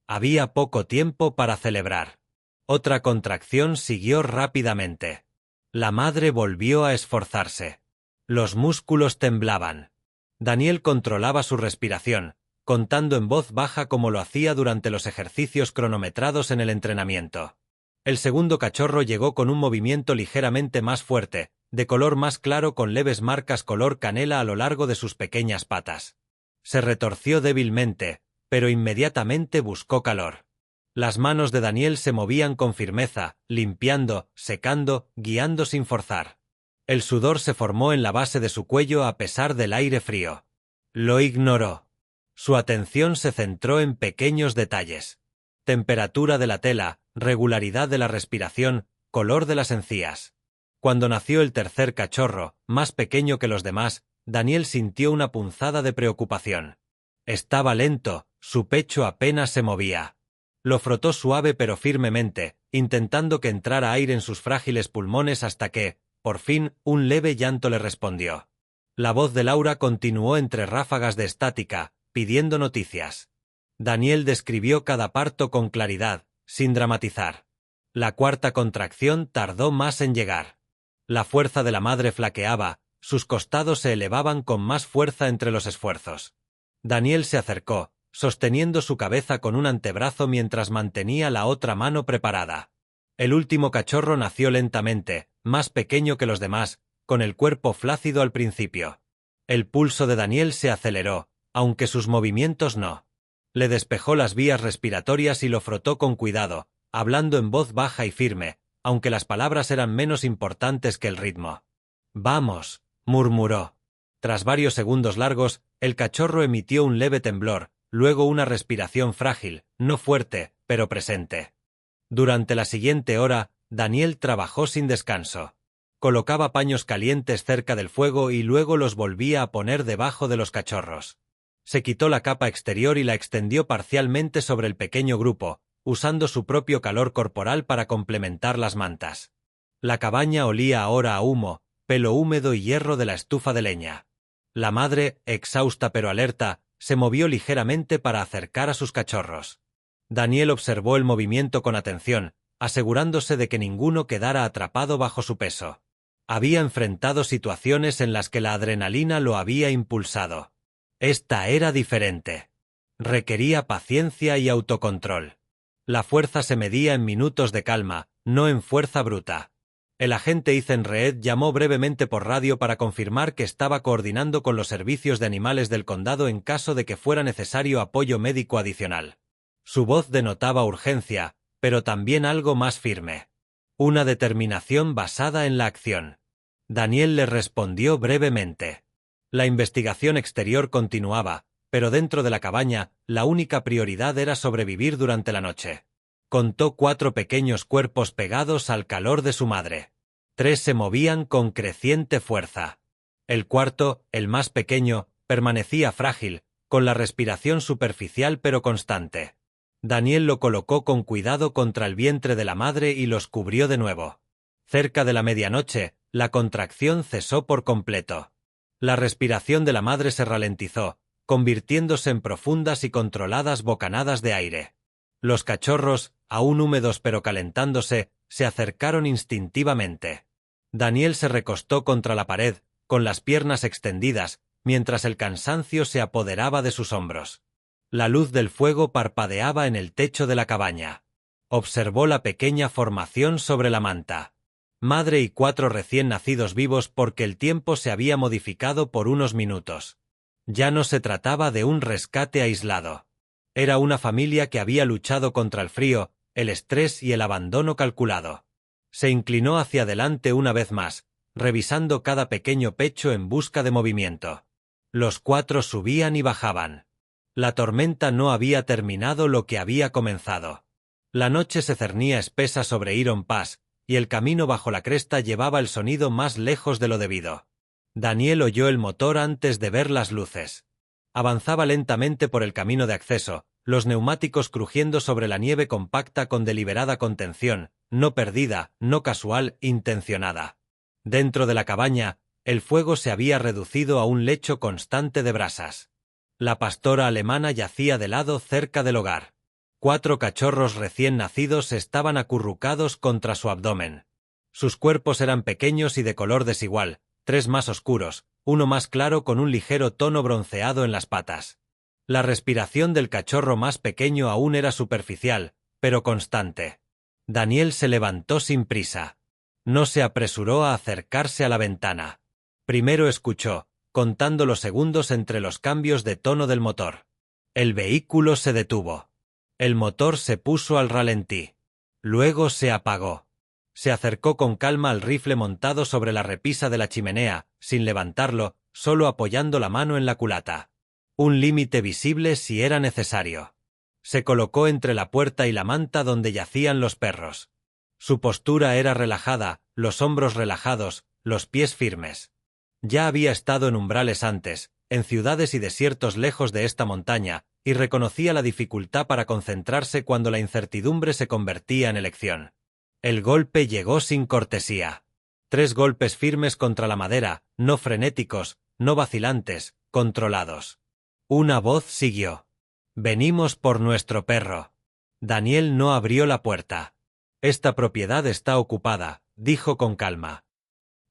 Había poco tiempo para celebrar. Otra contracción siguió rápidamente. La madre volvió a esforzarse. Los músculos temblaban. Daniel controlaba su respiración, contando en voz baja como lo hacía durante los ejercicios cronometrados en el entrenamiento. El segundo cachorro llegó con un movimiento ligeramente más fuerte, de color más claro con leves marcas color canela a lo largo de sus pequeñas patas. Se retorció débilmente, pero inmediatamente buscó calor. Las manos de Daniel se movían con firmeza, limpiando, secando, guiando sin forzar. El sudor se formó en la base de su cuello a pesar del aire frío. Lo ignoró. Su atención se centró en pequeños detalles. Temperatura de la tela, regularidad de la respiración, color de las encías. Cuando nació el tercer cachorro, más pequeño que los demás, Daniel sintió una punzada de preocupación. Estaba lento, su pecho apenas se movía. Lo frotó suave pero firmemente, intentando que entrara aire en sus frágiles pulmones hasta que, por fin, un leve llanto le respondió. La voz de Laura continuó entre ráfagas de estática, pidiendo noticias. Daniel describió cada parto con claridad, sin dramatizar. La cuarta contracción tardó más en llegar. La fuerza de la madre flaqueaba, sus costados se elevaban con más fuerza entre los esfuerzos. Daniel se acercó, sosteniendo su cabeza con un antebrazo mientras mantenía la otra mano preparada. El último cachorro nació lentamente, más pequeño que los demás, con el cuerpo flácido al principio. El pulso de Daniel se aceleró, aunque sus movimientos no. Le despejó las vías respiratorias y lo frotó con cuidado, hablando en voz baja y firme, aunque las palabras eran menos importantes que el ritmo. «Vamos», murmuró. Tras varios segundos largos, el cachorro emitió un leve temblor, luego una respiración frágil, no fuerte, pero presente. Durante la siguiente hora, Daniel trabajó sin descanso. Colocaba paños calientes cerca del fuego y luego los volvía a poner debajo de los cachorros. Se quitó la capa exterior y la extendió parcialmente sobre el pequeño grupo, usando su propio calor corporal para complementar las mantas. La cabaña olía ahora a humo, pelo húmedo y hierro de la estufa de leña. La madre, exhausta pero alerta, se movió ligeramente para acercar a sus cachorros. Daniel observó el movimiento con atención, asegurándose de que ninguno quedara atrapado bajo su peso. Había enfrentado situaciones en las que la adrenalina lo había impulsado. Esta era diferente. Requería paciencia y autocontrol. La fuerza se medía en minutos de calma, no en fuerza bruta. El agente Ethan Reed llamó brevemente por radio para confirmar que estaba coordinando con los servicios de animales del condado en caso de que fuera necesario apoyo médico adicional. Su voz denotaba urgencia, pero también algo más firme. Una determinación basada en la acción. Daniel le respondió brevemente. La investigación exterior continuaba, pero dentro de la cabaña, la única prioridad era sobrevivir durante la noche. Contó 4 pequeños cuerpos pegados al calor de su madre. 3 se movían con creciente fuerza. El cuarto, el más pequeño, permanecía frágil, con la respiración superficial pero constante. Daniel lo colocó con cuidado contra el vientre de la madre y los cubrió de nuevo. Cerca de la medianoche, la contracción cesó por completo. La respiración de la madre se ralentizó, convirtiéndose en profundas y controladas bocanadas de aire. Los cachorros, aún húmedos pero calentándose, se acercaron instintivamente. Daniel se recostó contra la pared, con las piernas extendidas, mientras el cansancio se apoderaba de sus hombros. La luz del fuego parpadeaba en el techo de la cabaña. Observó la pequeña formación sobre la manta. Madre y 4 recién nacidos vivos porque el tiempo se había modificado por unos minutos. Ya no se trataba de un rescate aislado. Era una familia que había luchado contra el frío, el estrés y el abandono calculado. Se inclinó hacia adelante una vez más, revisando cada pequeño pecho en busca de movimiento. Los 4 subían y bajaban. La tormenta no había terminado lo que había comenzado. La noche se cernía espesa sobre Iron Pass, y el camino bajo la cresta llevaba el sonido más lejos de lo debido. Daniel oyó el motor antes de ver las luces. Avanzaba lentamente por el camino de acceso, los neumáticos crujiendo sobre la nieve compacta con deliberada contención, no perdida, no casual, intencionada. Dentro de la cabaña, el fuego se había reducido a un lecho constante de brasas. La pastora alemana yacía de lado cerca del hogar. 4 cachorros recién nacidos estaban acurrucados contra su abdomen. Sus cuerpos eran pequeños y de color desigual, 3 más oscuros, uno más claro con un ligero tono bronceado en las patas. La respiración del cachorro más pequeño aún era superficial, pero constante. Daniel se levantó sin prisa. No se apresuró a acercarse a la ventana. Primero escuchó, contando los segundos entre los cambios de tono del motor. El vehículo se detuvo. El motor se puso al ralentí. Luego se apagó. Se acercó con calma al rifle montado sobre la repisa de la chimenea, sin levantarlo, solo apoyando la mano en la culata. Un límite visible si era necesario. Se colocó entre la puerta y la manta donde yacían los perros. Su postura era relajada, los hombros relajados, los pies firmes. Ya había estado en umbrales antes, en ciudades y desiertos lejos de esta montaña, y reconocía la dificultad para concentrarse cuando la incertidumbre se convertía en elección. El golpe llegó sin cortesía. 3 golpes firmes contra la madera, no frenéticos, no vacilantes, controlados. Una voz siguió. «Venimos por nuestro perro». Daniel no abrió la puerta. «Esta propiedad está ocupada», dijo con calma.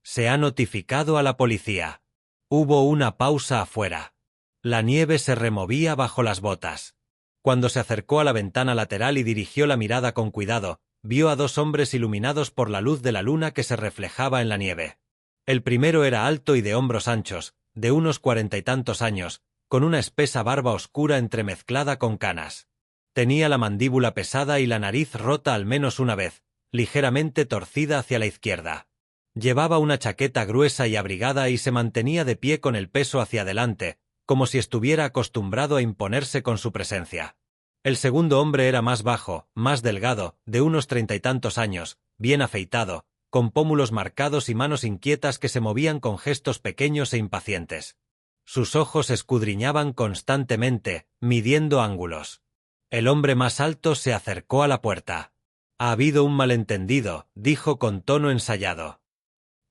«Se ha notificado a la policía». Hubo una pausa afuera. La nieve se removía bajo las botas. Cuando se acercó a la ventana lateral y dirigió la mirada con cuidado, vio a 2 hombres iluminados por la luz de la luna que se reflejaba en la nieve. El primero era alto y de hombros anchos, de unos 40 y tantos años, con una espesa barba oscura entremezclada con canas. Tenía la mandíbula pesada y la nariz rota al menos una vez, ligeramente torcida hacia la izquierda. Llevaba una chaqueta gruesa y abrigada y se mantenía de pie con el peso hacia adelante, como si estuviera acostumbrado a imponerse con su presencia. El segundo hombre era más bajo, más delgado, de unos 30 y tantos años, bien afeitado, con pómulos marcados y manos inquietas que se movían con gestos pequeños e impacientes. Sus ojos escudriñaban constantemente, midiendo ángulos. El hombre más alto se acercó a la puerta. «Ha habido un malentendido», dijo con tono ensayado.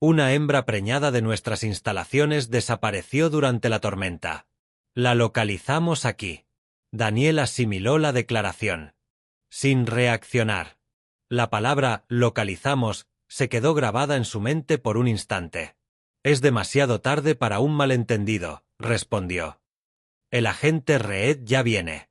«Una hembra preñada de nuestras instalaciones desapareció durante la tormenta. La localizamos aquí». Daniel asimiló la declaración. Sin reaccionar. La palabra «localizamos» se quedó grabada en su mente por un instante. «Es demasiado tarde para un malentendido», respondió. «El agente Reed ya viene».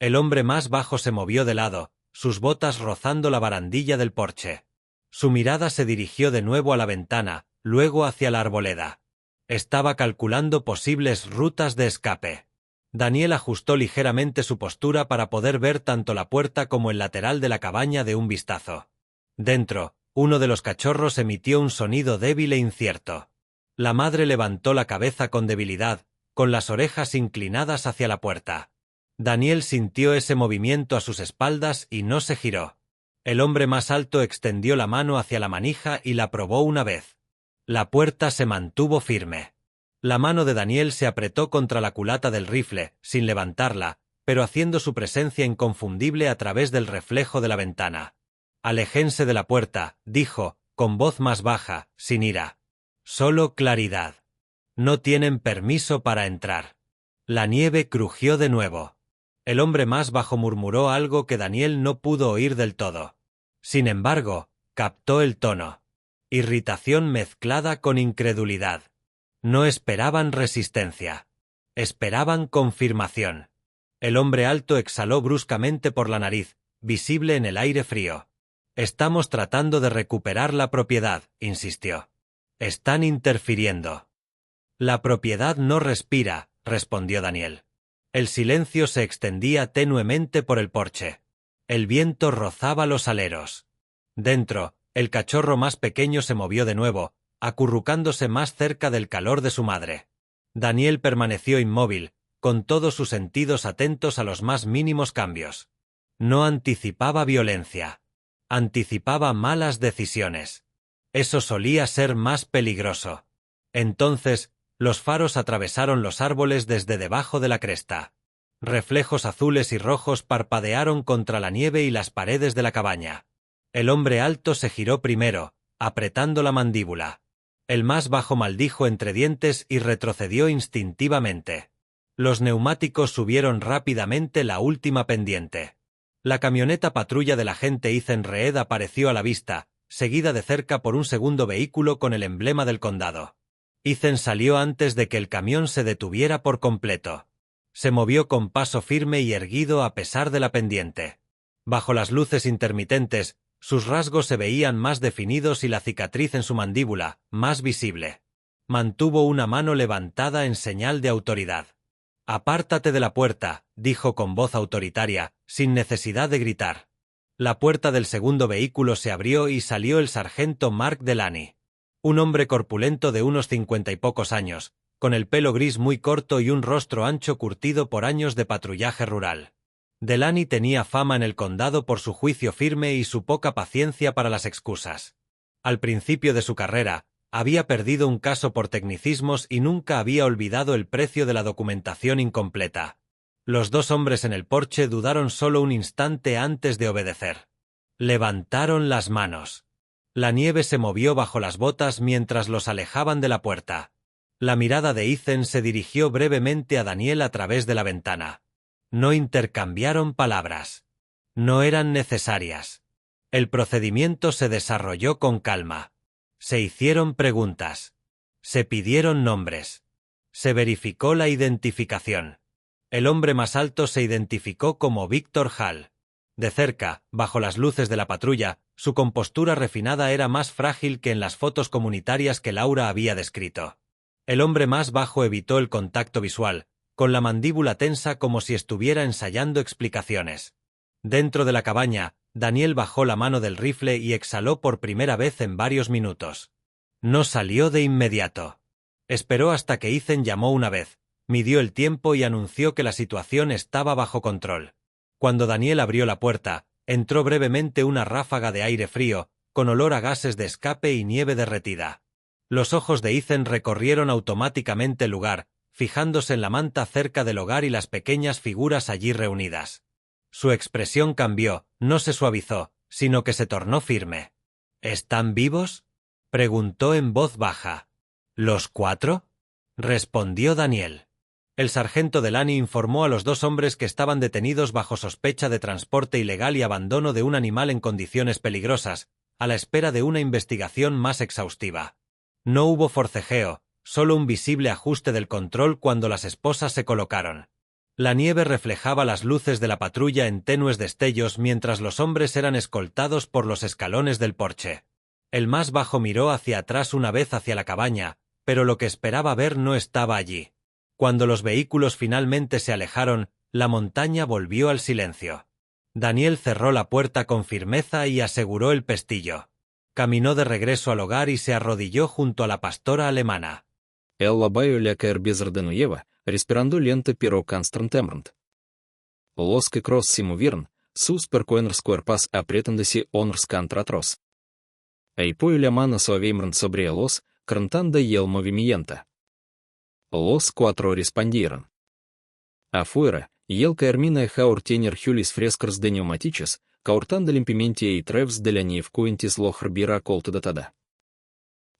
El hombre más bajo se movió de lado, sus botas rozando la barandilla del porche. Su mirada se dirigió de nuevo a la ventana, luego hacia la arboleda. Estaba calculando posibles rutas de escape. Daniel ajustó ligeramente su postura para poder ver tanto la puerta como el lateral de la cabaña de un vistazo. Dentro, uno de los cachorros emitió un sonido débil e incierto. La madre levantó la cabeza con debilidad, con las orejas inclinadas hacia la puerta. Daniel sintió ese movimiento a sus espaldas y no se giró. El hombre más alto extendió la mano hacia la manija y la probó una vez. La puerta se mantuvo firme. La mano de Daniel se apretó contra la culata del rifle, sin levantarla, pero haciendo su presencia inconfundible a través del reflejo de la ventana. «Aléjense de la puerta», dijo, con voz más baja, sin ira. «Solo claridad. No tienen permiso para entrar». La nieve crujió de nuevo. El hombre más bajo murmuró algo que Daniel no pudo oír del todo. Sin embargo, captó el tono. Irritación mezclada con incredulidad. No esperaban resistencia. Esperaban confirmación. El hombre alto exhaló bruscamente por la nariz, visible en el aire frío. «Estamos tratando de recuperar la propiedad», insistió. «Están interfiriendo». «La propiedad no respira», respondió Daniel. El silencio se extendía tenuemente por el porche. El viento rozaba los aleros. Dentro, el cachorro más pequeño se movió de nuevo, acurrucándose más cerca del calor de su madre. Daniel permaneció inmóvil, con todos sus sentidos atentos a los más mínimos cambios. No anticipaba violencia. Anticipaba malas decisiones. Eso solía ser más peligroso. Entonces, los faros atravesaron los árboles desde debajo de la cresta. Reflejos azules y rojos parpadearon contra la nieve y las paredes de la cabaña. El hombre alto se giró primero, apretando la mandíbula. El más bajo maldijo entre dientes y retrocedió instintivamente. Los neumáticos subieron rápidamente la última pendiente. La camioneta patrulla del agente Ethan Reed apareció a la vista, seguida de cerca por un segundo vehículo con el emblema del condado. Ethan salió antes de que el camión se detuviera por completo. Se movió con paso firme y erguido a pesar de la pendiente. Bajo las luces intermitentes, sus rasgos se veían más definidos y la cicatriz en su mandíbula, más visible. Mantuvo una mano levantada en señal de autoridad. «Apártate de la puerta», dijo con voz autoritaria, sin necesidad de gritar. La puerta del segundo vehículo se abrió y salió el sargento Mark Delaney. Un hombre corpulento de unos 50 y pocos años, con el pelo gris muy corto y un rostro ancho curtido por años de patrullaje rural. Delaney tenía fama en el condado por su juicio firme y su poca paciencia para las excusas. Al principio de su carrera, había perdido un caso por tecnicismos y nunca había olvidado el precio de la documentación incompleta. Los dos hombres en el porche dudaron solo un instante antes de obedecer. Levantaron las manos. La nieve se movió bajo las botas mientras los alejaban de la puerta. La mirada de Ethan se dirigió brevemente a Daniel a través de la ventana. No intercambiaron palabras. No eran necesarias. El procedimiento se desarrolló con calma. Se hicieron preguntas. Se pidieron nombres. Se verificó la identificación. El hombre más alto se identificó como Víctor Hall. De cerca, bajo las luces de la patrulla, su compostura refinada era más frágil que en las fotos comunitarias que Laura había descrito. El hombre más bajo evitó el contacto visual, con la mandíbula tensa como si estuviera ensayando explicaciones. Dentro de la cabaña, Daniel bajó la mano del rifle y exhaló por primera vez en varios minutos. No salió de inmediato. Esperó hasta que Ethan llamó una vez, midió el tiempo y anunció que la situación estaba bajo control. Cuando Daniel abrió la puerta, entró brevemente una ráfaga de aire frío, con olor a gases de escape y nieve derretida. Los ojos de Ethan recorrieron automáticamente el lugar, fijándose en la manta cerca del hogar y las pequeñas figuras allí reunidas. Su expresión cambió, no se suavizó, sino que se tornó firme. «¿Están vivos?», preguntó en voz baja. «¿Los cuatro?», respondió Daniel. El sargento Delaney informó a los dos hombres que estaban detenidos bajo sospecha de transporte ilegal y abandono de un animal en condiciones peligrosas, a la espera de una investigación más exhaustiva. No hubo forcejeo, solo un visible ajuste del control cuando las esposas se colocaron. La nieve reflejaba las luces de la patrulla en tenues destellos mientras los hombres eran escoltados por los escalones del porche. El más bajo miró hacia atrás una vez hacia la cabaña, pero lo que esperaba ver no estaba allí. Cuando los vehículos finalmente se alejaron, la montaña volvió al silencio. Daniel cerró la puerta con firmeza y aseguró el pestillo. Caminó de regreso al hogar y se arrodilló junto a la pastora alemana. Ella baio лекаер безорденуева, респирандо лента перо константемрнт. Лоске кросс симуверн, сус перкоенрс куерпас апретендаси онрс контратрос. Эйпою лямана суавеймрнт sobre los, крантанда ел movimienta. Los cuatro respondieron. Afuera, ел caermina haur tener julis frescers de pneumatiches, caurtanda limpimentie y trevs de la nievcuentis lo herbira coltadatada.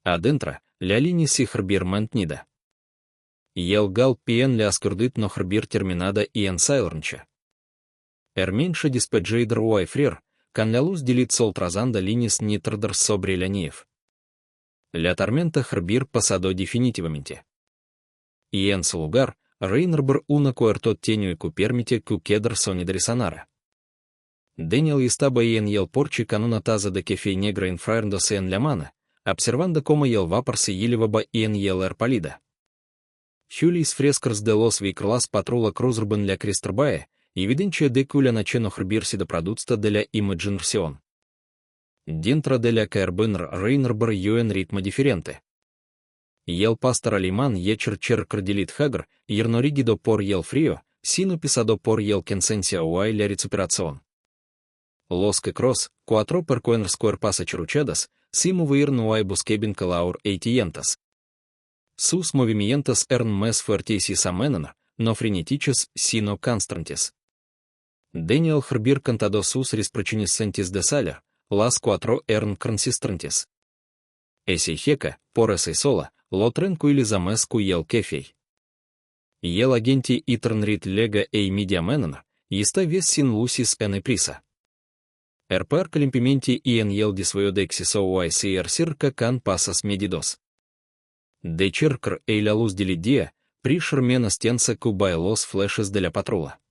Adentro, la línea si herbir mantnida. Ел гал пиен ля скурдит но herbir terminada y ensailerncia. Меньше dispedjeider uaifrir, can la luz delit sol trazanda linis nitrders sobre la nieve. La tormenta herbir pasado definitivamente. Y en su lugar, Reinrber una coertot tenue cu permite cu quedar sonidri sonara. Daniel estaba en el porche con una taza de café negra enfriándose en la mano, observando cómo el vapor se elevaba en el air pálida. Julis frescers de los vehículos patrulla cruzurban la crisтрбая, evidencia de que la noche no herbir sido producto de la imaginación. Dentro de la caerbenr Reinrber en ritmo diferente. El pastor alemán yecher cardelit hagar, yernorígido por el frío, sino pisado por el cansancio o la recuperación. Los que cross, cuatro percoeners cuerpas achruchadas, si mover no hay busqueben calaur eitientas. Sus movimientos eran más fuertes y amenan, no frenetiches, sino constantes. Daniel herbir cantado sus resprochines de sala, las cuatro eran consistentes. Ese jeca, por ese sola, lo tranquili zamescu el kefei. El agente y tranrit lega e mediamenan, está ves sin lucis en prisa. Per limpimenti y en el disvoyo de exceso o ser circa can pasas medidos. De cercr e la luz del día, prishar menos tensa que los flashes de la patrulla.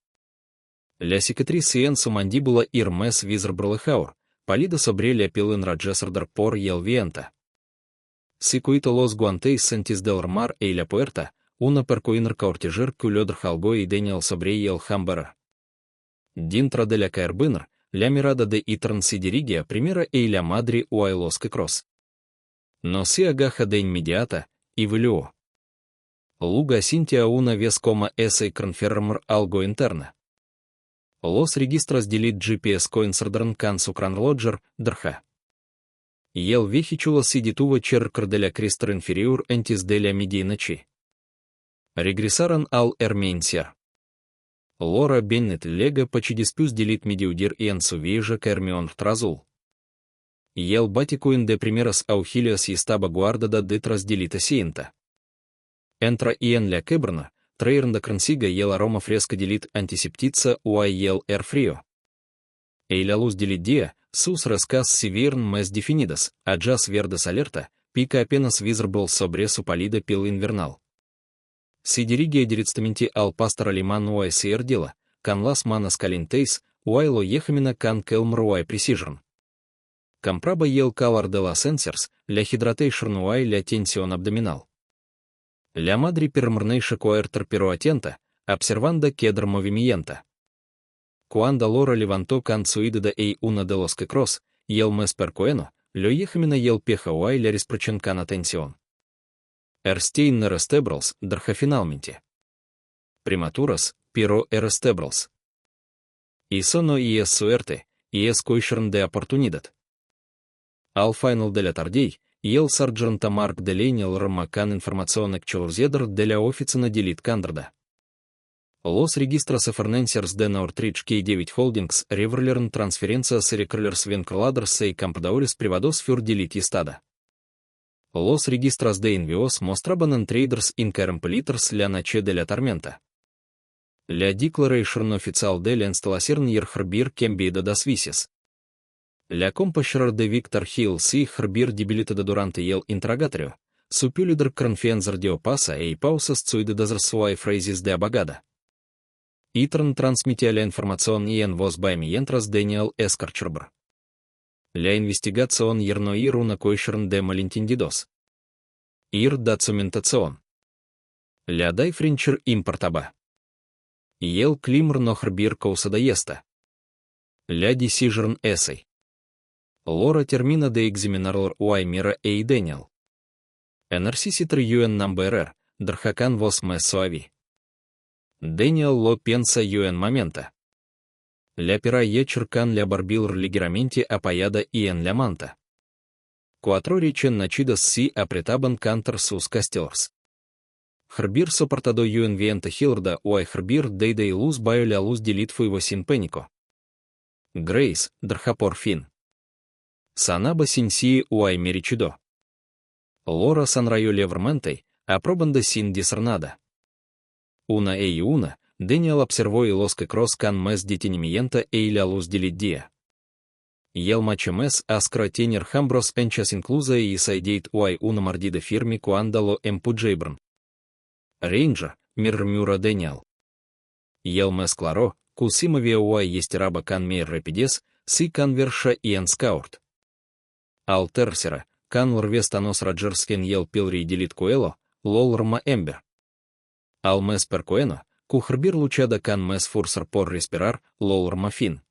La cicatriz en su mandíbula irmes visiblejaur, palida sobre la piel enrojecida por el viento. Si cuito los guantes antes del armar y la puerta, una percoiner caurtiger culodr algo y Daniel sobre el hambar. Dentro de la caerbenr, la mirada de Itran se dirige a primera y la madre o a los que cross. No se agaja de inmediata, y veló. Luego sintió una vez como ese confirmar algo interna. Los registros del GPS coinciden con su cronologer, drha. Y el vehículo se detuvo cerca de la cresta inferior antes de la medianoche. Regresaron al Ermensier. Laura Bennett lega почти dispus delit mediudir en su vieja Carmion Trazul. Y el baticuin de primeros auxilios estaba guardada detrás del asiento. Entra en la caverna, trayendo consigo el aroma fresco delit antiseptiza o el air frío. Y la luz del día, sus rascas se vieron más definidas, a jazz verdes alerta, pica apenas visible sobre su pálida piel invernal. Se dirige directamente al pastor alemán o ese dela, con las manos calientes, o lo yejamina con kelmr o precision. Compraba el calor de las sensors, la hydration o la tensión abdominal. La madre permanece coerter pero atenta, observando cada movimiento. Cuando Laura levantó con su ida y una de los que cross, y el mes percoeno, lo yejamina el peja o la resprochen con atención. Erstein restebrals, drha finalmente. Primaturas, pero restebrals. Y sono y es suerte, y es coichern de oportunidad. Al final de la tarde, el sargento Mark Delaney rama con información actualizada de la oficina delit Canadá. Los registros financieros de Northridge K9 Holdings revelan transferencias recurrentes vinculadas y compradores privados für delit estada. Los registros de envíos mostraban en traders incompletidos la noche de la tormenta. La declaración oficial de la instalación herbir cambiada dos veces. La compasión de Victor Hill se herbir debilitada durante el interrogatorio, su líder confianza dio pasa y pausas zuidadas suave frases de abogada. Itrn transmitía la información y en voz by mientras Daniel Escarcherber. La investigación yerno ir una cuestión de malentendidos. Ir documentación. La difrincher importaba. El Klimr nohrbir cousadayesta. La decision essay. Lora termina de examinar Uaimira e Daniel. Narcisitr un numberer, drhakan vos me suavi. Daniel lo piensa en momenta. La pira yechirkan la barbilr ligeramente apoyada y en la manta. Cuatro recién nacidas si apretaban cantar sus castellers. Herbir soportado un viento hilda o herbir de luz bajo la luz de litfuivo sin pénico. Grace, drha por fin. Sanaba sin si uai merichido. Lora sanrayo levermente, aprobando sin discernada. Una, Daniel observó los que croscan mes detenimiento y la luz del día. Y el macho mes askra tener hambros penchas inclusa y saideit uai una mordida firme cuando lo empujebran. Ranger, murmura Daniel. Y el mes claro, cusimovia uai estiraba can mehr rapidez, si conversa y en scout. Al tercera, can lorvestanos Rogersken y el pilri delit coelo, lolrma ember. Al mes per coeno, cuhrbir luchada can mes forcer por respirar, lolrma fin.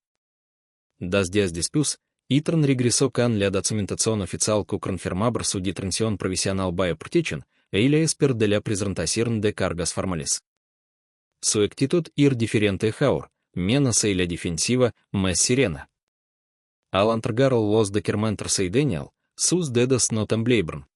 Das días después, Itrn regresó con la documentación oficial que confirmaba su detención provisional by protection, y la espera de la presentación de cargas formales. Su actitud ir diferente ahora, menos y la defensiva, más serena. Al entregar los documentos a Daniel, sus dedos no temblaban.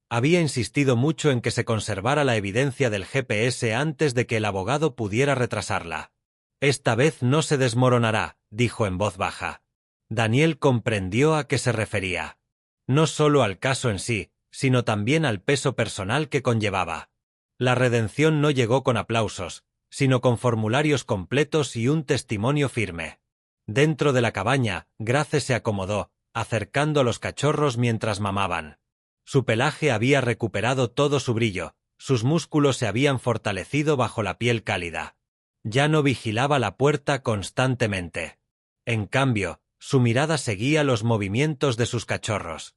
Había insistido mucho en que se conservara la evidencia del GPS antes de que el abogado pudiera retrasarla. Esta vez no se desmoronará, dijo en voz baja. Daniel comprendió a qué se refería. No solo al caso en sí, sino también al peso personal que conllevaba. La redención no llegó con aplausos, sino con formularios completos y un testimonio firme. Dentro de la cabaña, Grace se acomodó, acercando a los cachorros mientras mamaban. Su pelaje había recuperado todo su brillo, sus músculos se habían fortalecido bajo la piel cálida. Ya no vigilaba la puerta constantemente. En cambio, su mirada seguía los movimientos de sus cachorros.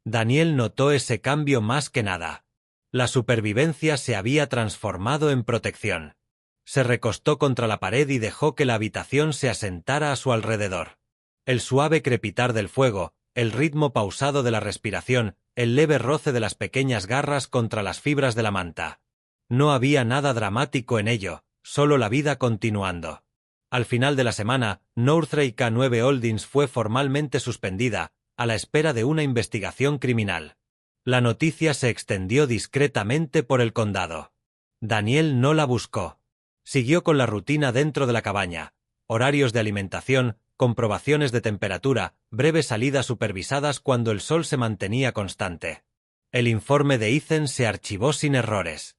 Daniel notó ese cambio más que nada. La supervivencia se había transformado en protección. Se recostó contra la pared y dejó que la habitación se asentara a su alrededor. El suave crepitar del fuego, el ritmo pausado de la respiración, el leve roce de las pequeñas garras contra las fibras de la manta. No había nada dramático en ello, solo la vida continuando. Al final de la semana, Northrey K9 Holdings fue formalmente suspendida, a la espera de una investigación criminal. La noticia se extendió discretamente por el condado. Daniel no la buscó. Siguió con la rutina dentro de la cabaña, horarios de alimentación, comprobaciones de temperatura, breves salidas supervisadas cuando el sol se mantenía constante. El informe de Ethan se archivó sin errores.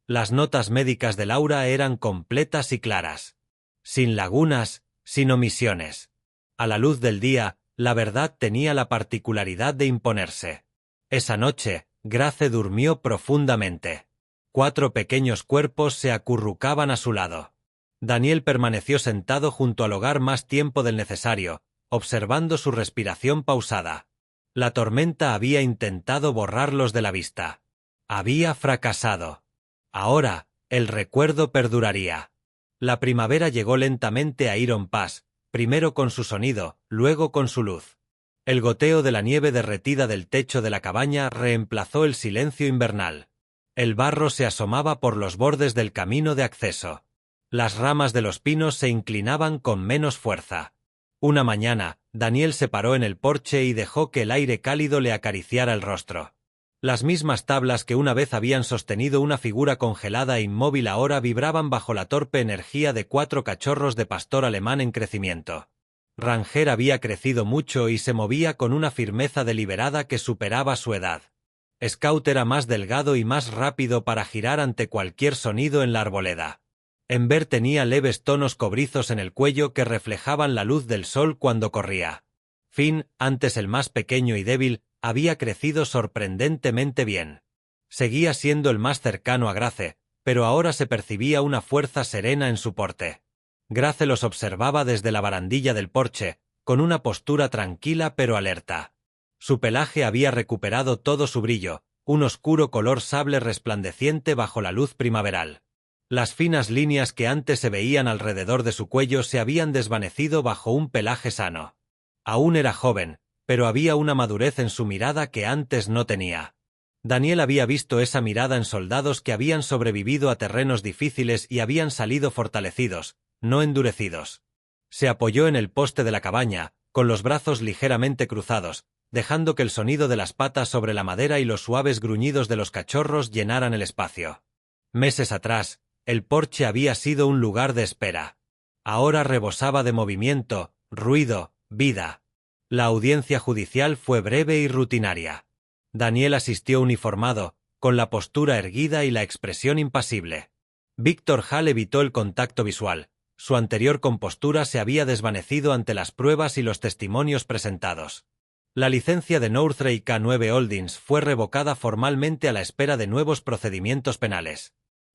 Las notas médicas de Laura eran completas y claras. Sin lagunas, sin omisiones. A la luz del día, la verdad tenía la particularidad de imponerse. Esa noche, Grace durmió profundamente. 4 pequeños cuerpos se acurrucaban a su lado. Daniel permaneció sentado junto al hogar más tiempo del necesario, observando su respiración pausada. La tormenta había intentado borrarlos de la vista. Había fracasado. Ahora, el recuerdo perduraría. La primavera llegó lentamente a Iron Pass, primero con su sonido, luego con su luz. El goteo de la nieve derretida del techo de la cabaña reemplazó el silencio invernal. El barro se asomaba por los bordes del camino de acceso. Las ramas de los pinos se inclinaban con menos fuerza. Una mañana, Daniel se paró en el porche y dejó que el aire cálido le acariciara el rostro. Las mismas tablas que una vez habían sostenido una figura congelada e inmóvil ahora vibraban bajo la torpe energía de 4 cachorros de pastor alemán en crecimiento. Ranger había crecido mucho y se movía con una firmeza deliberada que superaba su edad. Scout era más delgado y más rápido para girar ante cualquier sonido en la arboleda. Ember tenía leves tonos cobrizos en el cuello que reflejaban la luz del sol cuando corría. Finn, antes el más pequeño y débil, había crecido sorprendentemente bien. Seguía siendo el más cercano a Grace, pero ahora se percibía una fuerza serena en su porte. Grace los observaba desde la barandilla del porche, con una postura tranquila pero alerta. Su pelaje había recuperado todo su brillo, un oscuro color sable resplandeciente bajo la luz primaveral. Las finas líneas que antes se veían alrededor de su cuello se habían desvanecido bajo un pelaje sano. Aún era joven, pero había una madurez en su mirada que antes no tenía. Daniel había visto esa mirada en soldados que habían sobrevivido a terrenos difíciles y habían salido fortalecidos, no endurecidos. Se apoyó en el poste de la cabaña, con los brazos ligeramente cruzados, dejando que el sonido de las patas sobre la madera y los suaves gruñidos de los cachorros llenaran el espacio. Meses atrás, el porche había sido un lugar de espera. Ahora rebosaba de movimiento, ruido, vida. La audiencia judicial fue breve y rutinaria. Daniel asistió uniformado, con la postura erguida y la expresión impasible. Víctor Hall evitó el contacto visual. Su anterior compostura se había desvanecido ante las pruebas y los testimonios presentados. La licencia de Northray K9 Holdings fue revocada formalmente a la espera de nuevos procedimientos penales.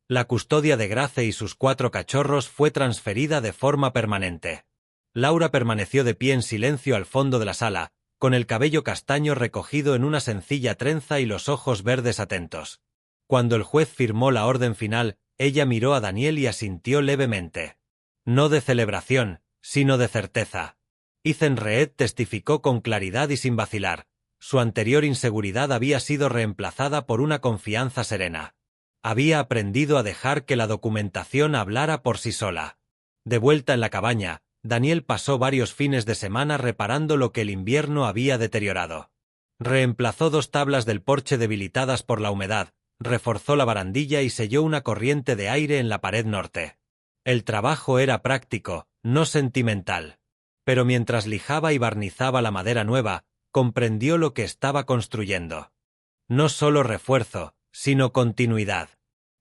La custodia de Grace y sus 4 cachorros fue transferida de forma permanente. Laura permaneció de pie en silencio al fondo de la sala, con el cabello castaño recogido en una sencilla trenza y los ojos verdes atentos. Cuando el juez firmó la orden final, ella miró a Daniel y asintió levemente. No de celebración, sino de certeza. Ethan Reed testificó con claridad y sin vacilar. Su anterior inseguridad había sido reemplazada por una confianza serena. Había aprendido a dejar que la documentación hablara por sí sola. De vuelta en la cabaña, Daniel pasó varios fines de semana reparando lo que el invierno había deteriorado. Reemplazó 2 tablas del porche debilitadas por la humedad, reforzó la barandilla y selló una corriente de aire en la pared norte. El trabajo era práctico, no sentimental. Pero mientras lijaba y barnizaba la madera nueva, comprendió lo que estaba construyendo. No solo refuerzo, sino continuidad.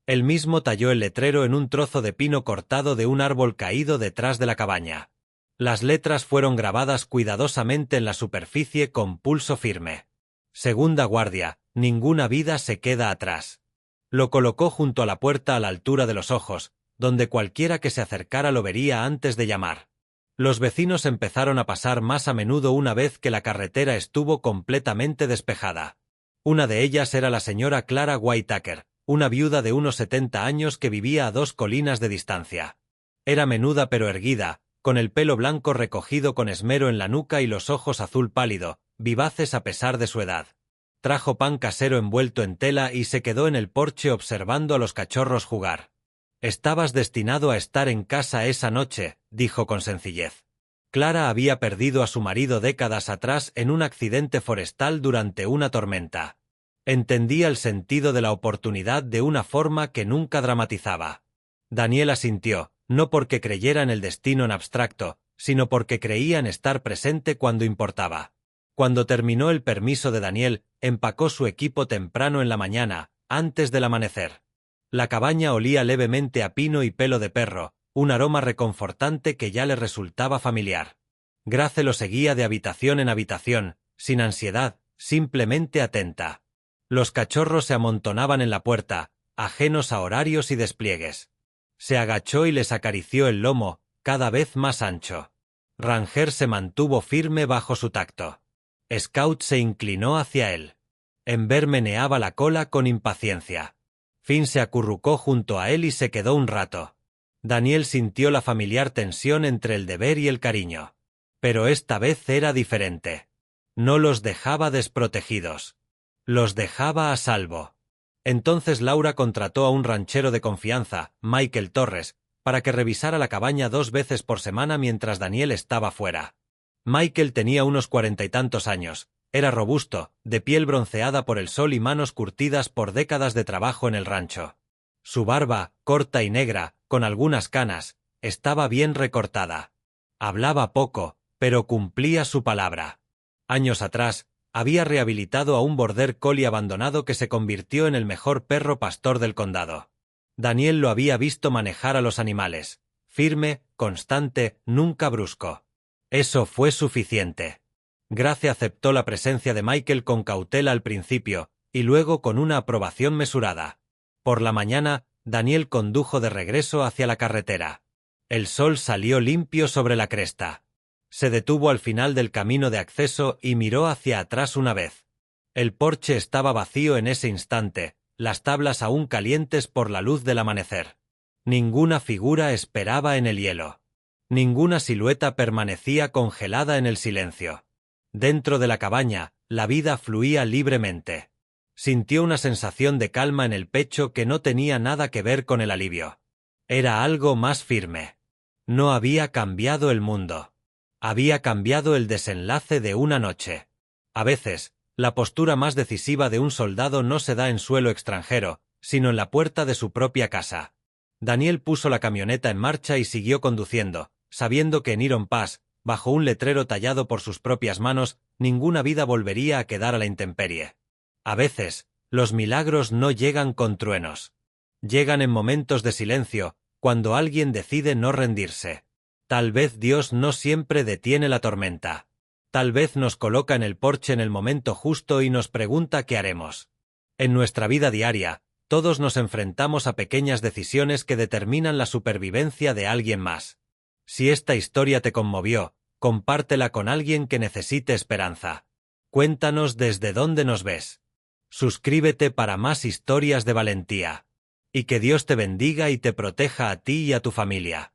Él mismo talló el letrero en un trozo de pino cortado de un árbol caído detrás de la cabaña. Las letras fueron grabadas cuidadosamente en la superficie con pulso firme. Segunda guardia, ninguna vida se queda atrás. Lo colocó junto a la puerta a la altura de los ojos, donde cualquiera que se acercara lo vería antes de llamar. Los vecinos empezaron a pasar más a menudo una vez que la carretera estuvo completamente despejada. Una de ellas era la señora Clara Whitaker, una viuda de unos 70 años que vivía a 2 colinas de distancia. Era menuda pero erguida, con el pelo blanco recogido con esmero en la nuca y los ojos azul pálido, vivaces a pesar de su edad. Trajo pan casero envuelto en tela y se quedó en el porche observando a los cachorros jugar. «Estabas destinado a estar en casa esa noche», dijo con sencillez. Clara había perdido a su marido décadas atrás en un accidente forestal durante una tormenta. Entendía el sentido de la oportunidad de una forma que nunca dramatizaba. Daniel asintió, no porque creyera en el destino en abstracto, sino porque creía en estar presente cuando importaba. Cuando terminó el permiso de Daniel, empacó su equipo temprano en la mañana, antes del amanecer. La cabaña olía levemente a pino y pelo de perro, un aroma reconfortante que ya le resultaba familiar. Grace lo seguía de habitación en habitación, sin ansiedad, simplemente atenta. Los cachorros se amontonaban en la puerta, ajenos a horarios y despliegues. Se agachó y les acarició el lomo, cada vez más ancho. Ranger se mantuvo firme bajo su tacto. Scout se inclinó hacia él. Ember meneaba la cola con impaciencia. Finn se acurrucó junto a él y se quedó un rato. Daniel sintió la familiar tensión entre el deber y el cariño. Pero esta vez era diferente. No los dejaba desprotegidos. Los dejaba a salvo. Entonces Laura contrató a un ranchero de confianza, Michael Torres, para que revisara la cabaña 2 veces por semana mientras Daniel estaba fuera. Michael tenía unos 40 y tantos años. Era robusto, de piel bronceada por el sol y manos curtidas por décadas de trabajo en el rancho. Su barba, corta y negra, con algunas canas, estaba bien recortada. Hablaba poco, pero cumplía su palabra. Años atrás, había rehabilitado a un border collie abandonado que se convirtió en el mejor perro pastor del condado. Daniel lo había visto manejar a los animales. Firme, constante, nunca brusco. Eso fue suficiente. Grace aceptó la presencia de Michael con cautela al principio, y luego con una aprobación mesurada. Por la mañana, Daniel condujo de regreso hacia la carretera. El sol salió limpio sobre la cresta. Se detuvo al final del camino de acceso y miró hacia atrás una vez. El porche estaba vacío en ese instante, las tablas aún calientes por la luz del amanecer. Ninguna figura esperaba en el hielo. Ninguna silueta permanecía congelada en el silencio. Dentro de la cabaña, la vida fluía libremente. Sintió una sensación de calma en el pecho que no tenía nada que ver con el alivio. Era algo más firme. No había cambiado el mundo. Había cambiado el desenlace de una noche. A veces, la postura más decisiva de un soldado no se da en suelo extranjero, sino en la puerta de su propia casa. Daniel puso la camioneta en marcha y siguió conduciendo, sabiendo que en Iron Pass, bajo un letrero tallado por sus propias manos, ninguna vida volvería a quedar a la intemperie. A veces, los milagros no llegan con truenos. Llegan en momentos de silencio, cuando alguien decide no rendirse. Tal vez Dios no siempre detiene la tormenta. Tal vez nos coloca en el porche en el momento justo y nos pregunta qué haremos. En nuestra vida diaria, todos nos enfrentamos a pequeñas decisiones que determinan la supervivencia de alguien más. Si esta historia te conmovió, compártela con alguien que necesite esperanza. Cuéntanos desde dónde nos ves. Suscríbete para más historias de valentía. Y que Dios te bendiga y te proteja a ti y a tu familia.